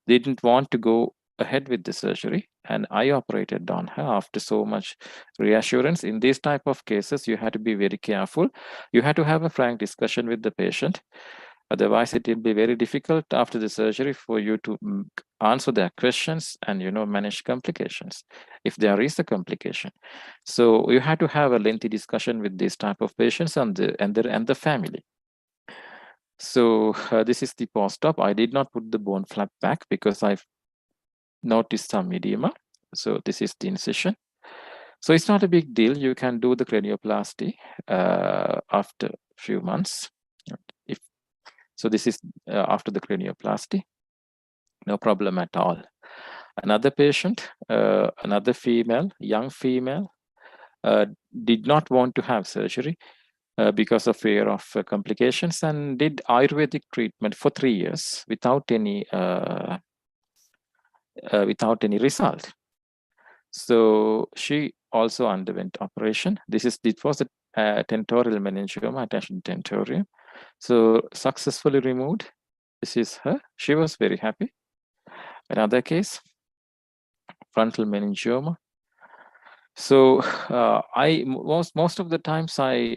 didn't want to go ahead with the surgery, and I operated on her after so much reassurance. In these type of cases, you have to be very careful. You have to have a frank discussion with the patient. Otherwise, it will be very difficult after the surgery for you to answer their questions and manage complications if there is a complication. So you have to have a lengthy discussion with these type of patients and the family. So this is the post-op. I did not put the bone flap back because I've noticed some edema. So this is the incision. So it's not a big deal. You can do the cranioplasty after a few months. So this is after the cranioplasty. No problem at all. Another patient, another female, young female, did not want to have surgery because of fear of complications, and did Ayurvedic treatment for 3 years without any result. So she also underwent operation. It was a tentorial meningioma, attached to tentorium. So successfully removed. This is her. She was very happy. Another case, frontal meningioma. So most of the times I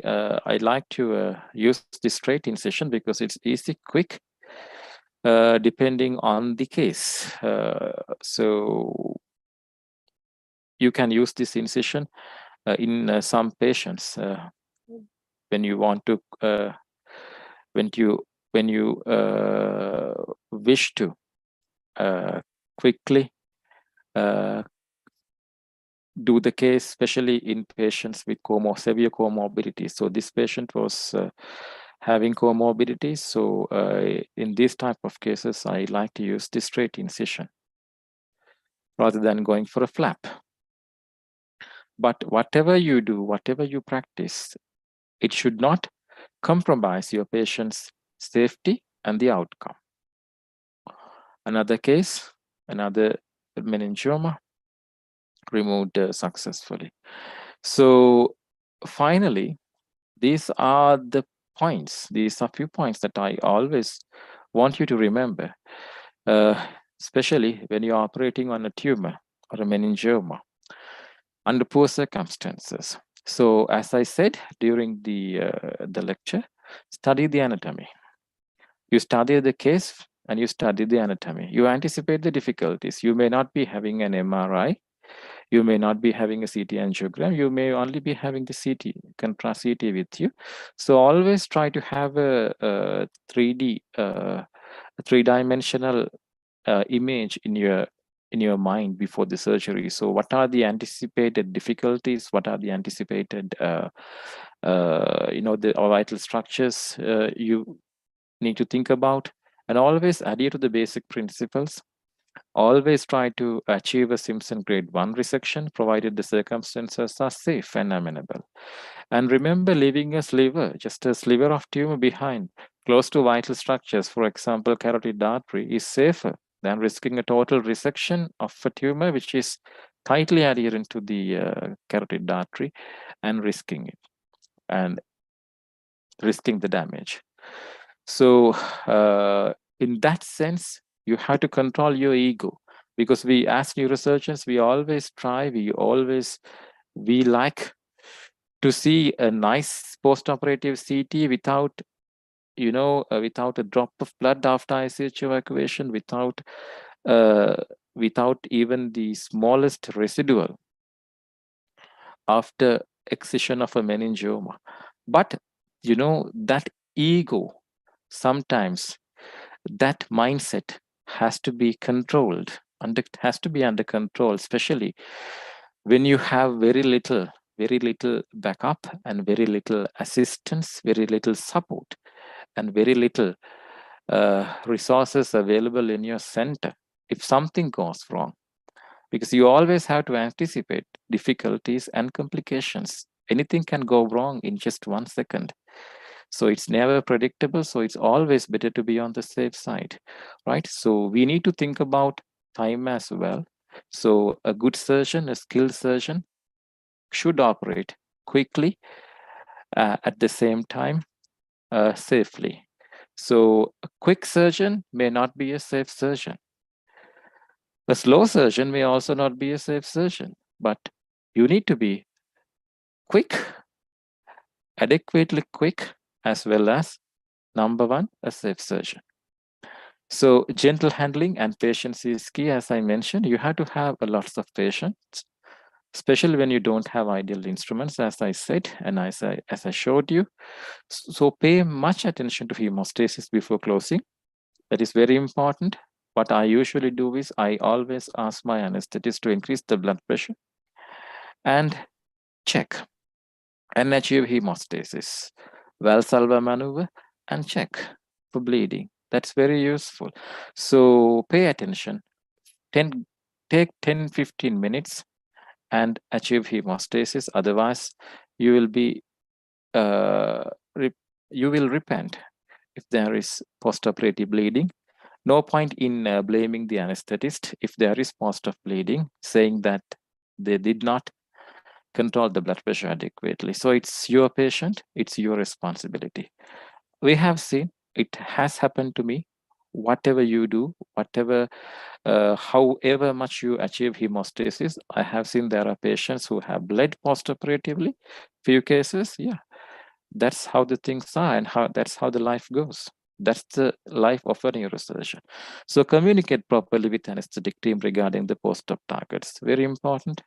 like to use the straight incision because it's easy, quick, depending on the case. So you can use this incision in some patients when you want to when you wish to quickly do the case, especially in patients with severe comorbidities. So this patient was having comorbidities. So in these type of cases, I like to use the straight incision rather than going for a flap. But whatever you do, whatever you practice, it should not compromise your patient's safety and the outcome. Another case, another meningioma, removed successfully. So finally, these are the points. These are few points that I always want you to remember, especially when you're operating on a tumor or a meningioma under poor circumstances. So as I said during the lecture, study the anatomy. You study the case and you study the anatomy. You anticipate the difficulties. You may not be having an MRI. You may not be having a CT angiogram. You may only be having the CT, contrast CT with you. So always try to have a 3D, three-dimensional image in your mind before the surgery. So what are the anticipated difficulties? What are the anticipated, the vital structures you need to think about? And always adhere to the basic principles. Always try to achieve a Simpson grade 1 resection, provided the circumstances are safe and amenable. And remember, leaving a sliver, just a sliver of tumor behind, close to vital structures, for example, carotid artery, is safer than risking a total resection of a tumor which is tightly adherent to the carotid artery and risking it and risking the damage. So in that sense, you have to control your ego, because we as neurosurgeons, we like to see a nice post-operative CT without without a drop of blood after ICH evacuation, without even the smallest residual after excision of a meningioma. But that ego, sometimes that mindset has to be controlled, has to be under control, especially when you have very little backup and very little assistance, very little support, and very little resources available in your center if something goes wrong. Because you always have to anticipate difficulties and complications. Anything can go wrong in just 1 second. So it's never predictable. So it's always better to be on the safe side, right? So we need to think about time as well. So a good surgeon, a skilled surgeon, should operate quickly, at the same time, safely. So a quick surgeon may not be a safe surgeon. A slow surgeon may also not be a safe surgeon, but you need to be quick, adequately quick, as well as, number one, a safe surgeon. So gentle handling and patience is key. As I mentioned, you have to have a lots of patience, especially when you don't have ideal instruments, as I said, and as I showed you. So pay much attention to hemostasis before closing. That is very important. What I usually do is I always ask my anesthetist to increase the blood pressure and check and achieve hemostasis. Valsalva maneuver and check. bleeding. That's very useful. So pay attention. 10, take 10-15 minutes and achieve hemostasis. Otherwise, you will be you will repent if there is postoperative bleeding. No point in blaming the anesthetist if there is post-op bleeding, saying that they did not control the blood pressure adequately. So it's your patient, it's your responsibility. We have seen it has happened to me. Whatever you do, whatever, however much you achieve hemostasis, I have seen there are patients who have bled postoperatively. Few cases, yeah, that's how the things are, and that's how the life goes. That's the life of a neurosurgeon. So communicate properly with anesthetic team regarding the post-op targets. Very important.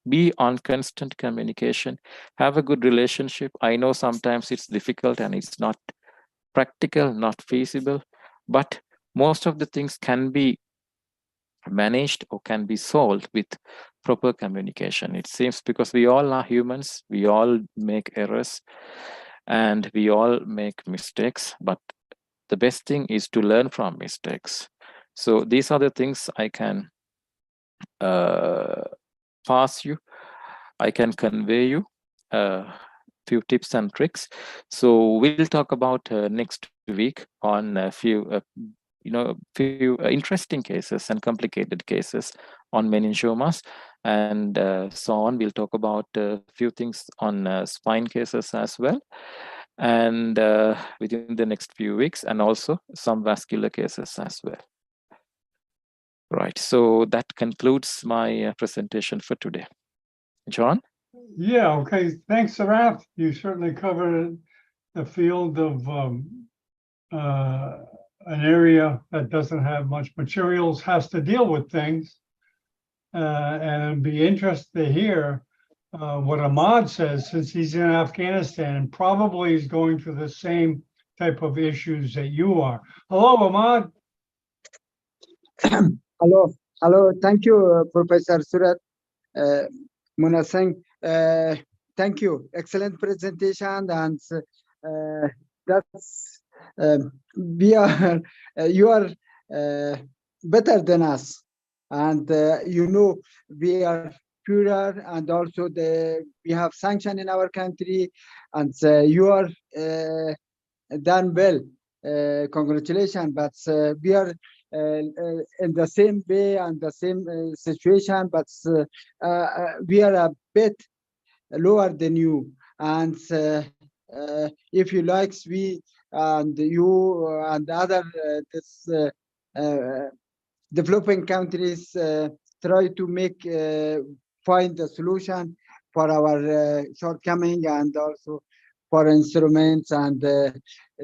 Be on constant communication. Have a good relationship. I know sometimes it's difficult and it's not practical, not feasible, but most of the things can be managed or can be solved with proper communication. It seems, because we all are humans, we all make errors and we all make mistakes, but the best thing is to learn from mistakes. So these are the things I can pass you, I can convey you few tips and tricks. So we'll talk about next week on a few few interesting cases and complicated cases on meningiomas and so on. We'll talk about a few things on spine cases as well, and within the next few weeks, and also some vascular cases as well. Right, so that concludes my presentation for today. John?
Yeah, okay. Thanks, Sarath. You certainly covered the field of an area that doesn't have much materials, has to deal with things. And it'd be interested to hear what Ahmad says, since he's in Afghanistan and probably is going through the same type of issues that you are. Hello, Ahmad.
Hello. Thank you, Professor Surat Muna Singh. Thank you. Excellent presentation, and that's you are better than us, and we are purer, and also we have sanction in our country, and you are done well. Congratulations, but we are in the same way and the same situation, but we are a bit lower than you. And if you like, we and you and other developing countries try to find a solution for our shortcoming, and also for instruments and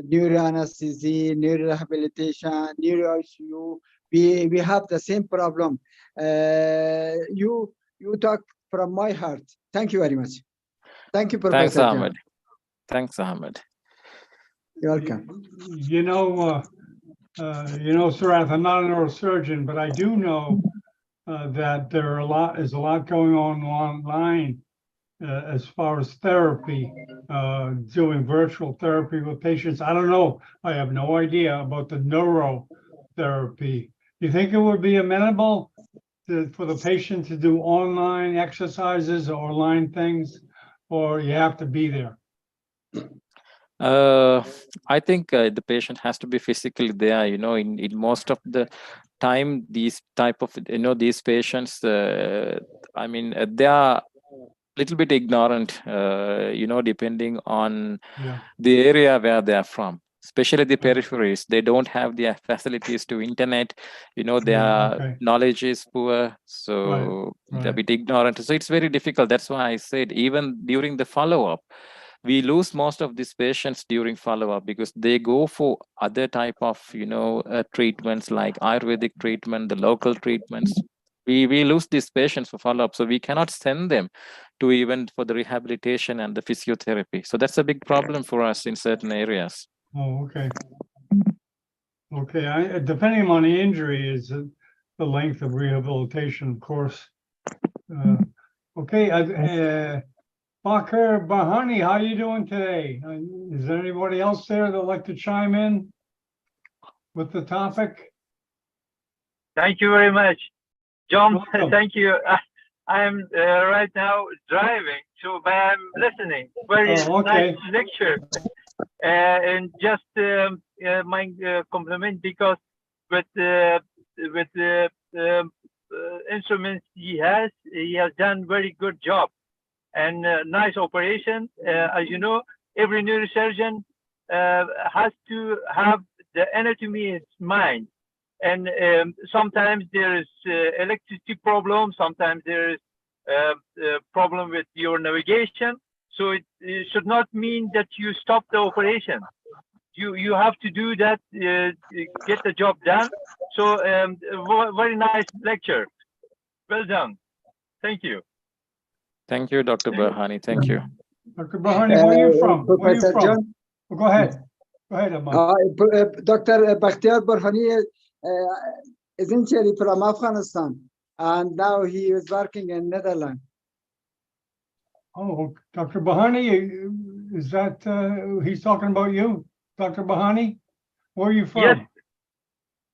neuroanesthesia, neurorehabilitation, neuro ICU. We have the same problem. You talk from my heart. Thank you very much. Thank you, Professor.
Thanks, Ahmed. Thanks, Ahmed.
You're welcome.
Sarath, I'm not a neurosurgeon, but I do know that there is a lot going on online as far as therapy, doing virtual therapy with patients. I don't know. I have no idea about the neurotherapy. You think it would be amenable for the patient to do online exercises or online things, or you have to be there?
I think the patient has to be physically there. In most of the time, these type of these patients, I mean, they are little bit ignorant, depending on the area where they are from, especially the peripheries. They don't have the facilities to internet, their knowledge is poor, so they're a bit ignorant. So it's very difficult. That's why I said, even during the follow-up, we lose most of these patients during follow-up, because they go for other type of treatments like Ayurvedic treatment, the local treatments. We lose these patients for follow-up, so we cannot send them to even for the rehabilitation and the physiotherapy. So that's a big problem for us in certain areas.
Oh, okay. Okay, depending on the injury is the length of rehabilitation, of course. Okay, Bakr Bahani, how are you doing today? Is there anybody else there that'd like to chime in? with the topic?
Thank you very much, John.
Welcome.
Thank you. I'm right now driving, so but I'm listening. Very
Oh, okay.
nice lecture, and just my compliment because with the instruments he has done very good job and nice operation. As you know, every neurosurgeon has to have the anatomy in mind. And sometimes there is electricity problem, sometimes there is problem with your navigation. So it should not mean that you stop the operation. You have to do that, get the job done. So very nice lecture. Well done. Thank you.
Thank you, Dr. Burhani. Thank you.
Dr. Bahani, where are you from? Where are you
Professor
from?
John,
Oh, go ahead. Go ahead, Ahmad.
Dr. Bakhtiar Burhani is initially from Afghanistan, and now he is working in Netherlands.
Oh, Dr. Bahani, is that, he's talking about you? Dr. Bahani? Where are you from?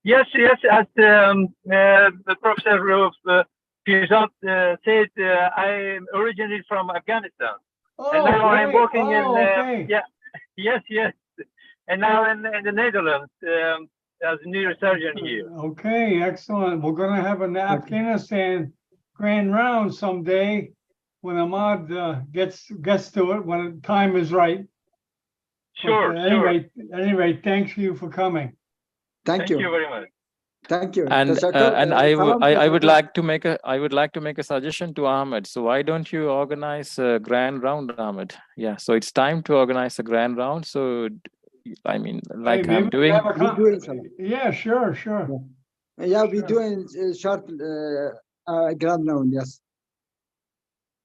Yes. As the professor of Firzad said, I am originally from Afghanistan.
Oh,
And now I'm
great.
working in,
okay.
Yes. And now in the Netherlands as a neurosurgeon here.
Okay, excellent. We're gonna have an Afghanistan grand round someday when Ahmad gets to it, when the time is right.
Sure,
But, anyway, thanks you for coming.
Thank you.
very much.
Thank you.
And
Tashakur,
I would
Tashakur.
like to make a suggestion to Ahmed. So why don't you organize a grand round, Ahmed? Yeah. So it's time to organize a grand round. So I mean, like
Hey, maybe
I'm
we
doing.
have a
We do it, Salah.
Yeah, sure.
Yeah, we
Sure.
do in short grand round, yes.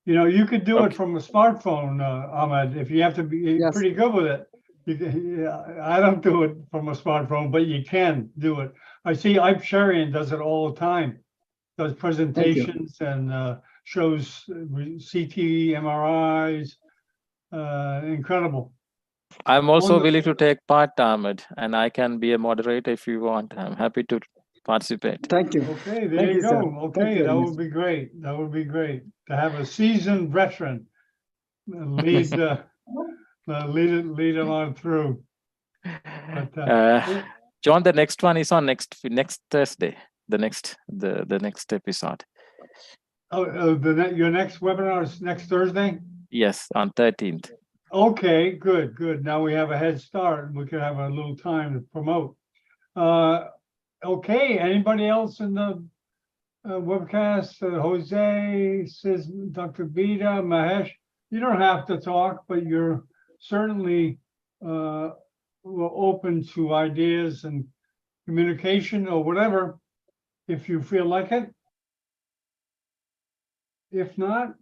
You know, you could do it
Okay.
from a smartphone, Ahmed, if you have to be
Yes.
pretty good with it. You can, yeah, I don't do it from a smartphone, but you can do it. I see Sharian does it all the time. Does presentations and shows CT, MRIs. Incredible.
I'm also
Wonderful.
willing to take part, Ahmed, and I can be a moderator if you want. I'm happy to participate.
Thank you.
Okay, there
Thank
you
you, sir.
go.
Thank
Okay,
you
that
very
would be great. That would be great to have a seasoned veteran lead lead them on through. But,
John, the next one is on next Thursday. The next episode.
Your next webinar is next Thursday?
Yes, on 13th.
Okay, good. Now we have a head start and we can have a little time to promote. Okay, anybody else in the webcast? Jose says, Dr. Bida, Mahesh, you don't have to talk, but you're certainly open to ideas and communication or whatever, if you feel like it. If not,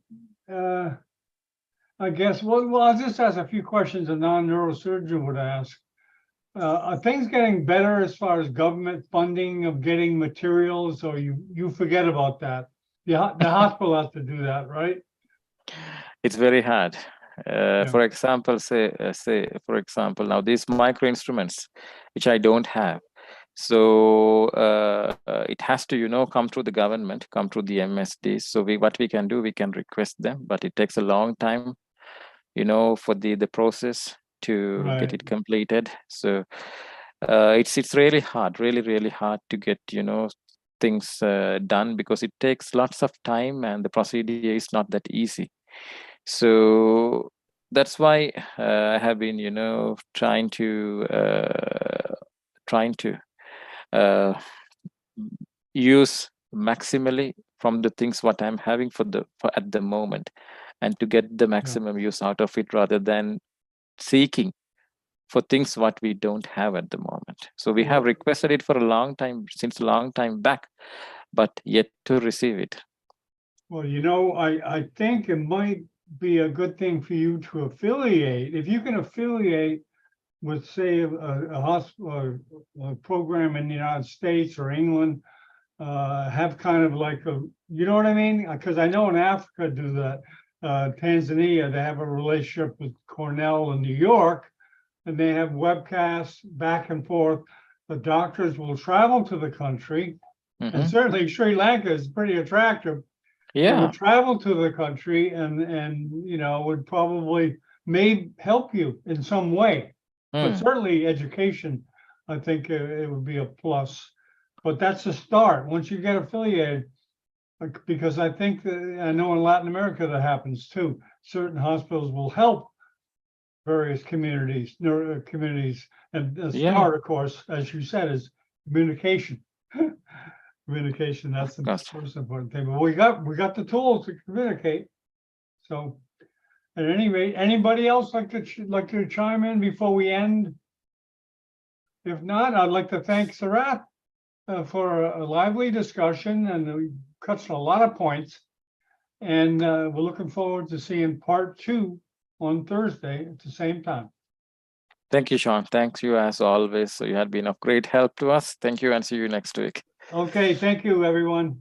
I guess, well, I'll just ask a few questions a non-neurosurgeon would ask. Are things getting better as far as government funding of getting materials, or you forget about that? The hospital has to do that, right?
It's very hard. For example, for example, now these micro instruments, which I don't have. So it has to, come through the government, come through the MSD. So what we can do, we can request them, but it takes a long time, for the process to get it completed. So it's really hard, really hard to get, things done, because it takes lots of time and the procedure is not that easy. So that's why I have been, trying to use maximally from the things what I'm having for at the moment, and to get the maximum use out of it, rather than seeking for things what we don't have at the moment. So we have requested it for a long time, since a long time back, but yet to receive it. Well,
I think it might be a good thing for you to affiliate. If you can affiliate with, say, a hospital, a program in the United States or England, have kind of like you know what I mean? Because I know in Africa do that. Tanzania, they have a relationship with Cornell in New York, and they have webcasts back and forth. the doctors will travel to the country, and
Mhm.
certainly Sri Lanka is pretty attractive. They
Yeah.
would travel to the country and you know, would probably may help you in some way. But
Mm.
certainly education, I think it would be a plus. But that's the start. Once you get affiliated, because I think that I know in Latin America that happens too. Certain hospitals will help various communities, communities, and the
Yeah.
start, of course, as you said, is communication. Communication, that's the
course.
most important thing. But we got the tools to communicate. So at any rate, anybody else like to chime in before we end? If not, I'd like to thank Sarath for a lively discussion, and we touched on a lot of points. And we're looking forward to seeing part 2 on Thursday at the same time.
Thank you, Sean. Thanks you as always. So you had been of great help to us. Thank you and see you next week.
Okay, thank you, everyone.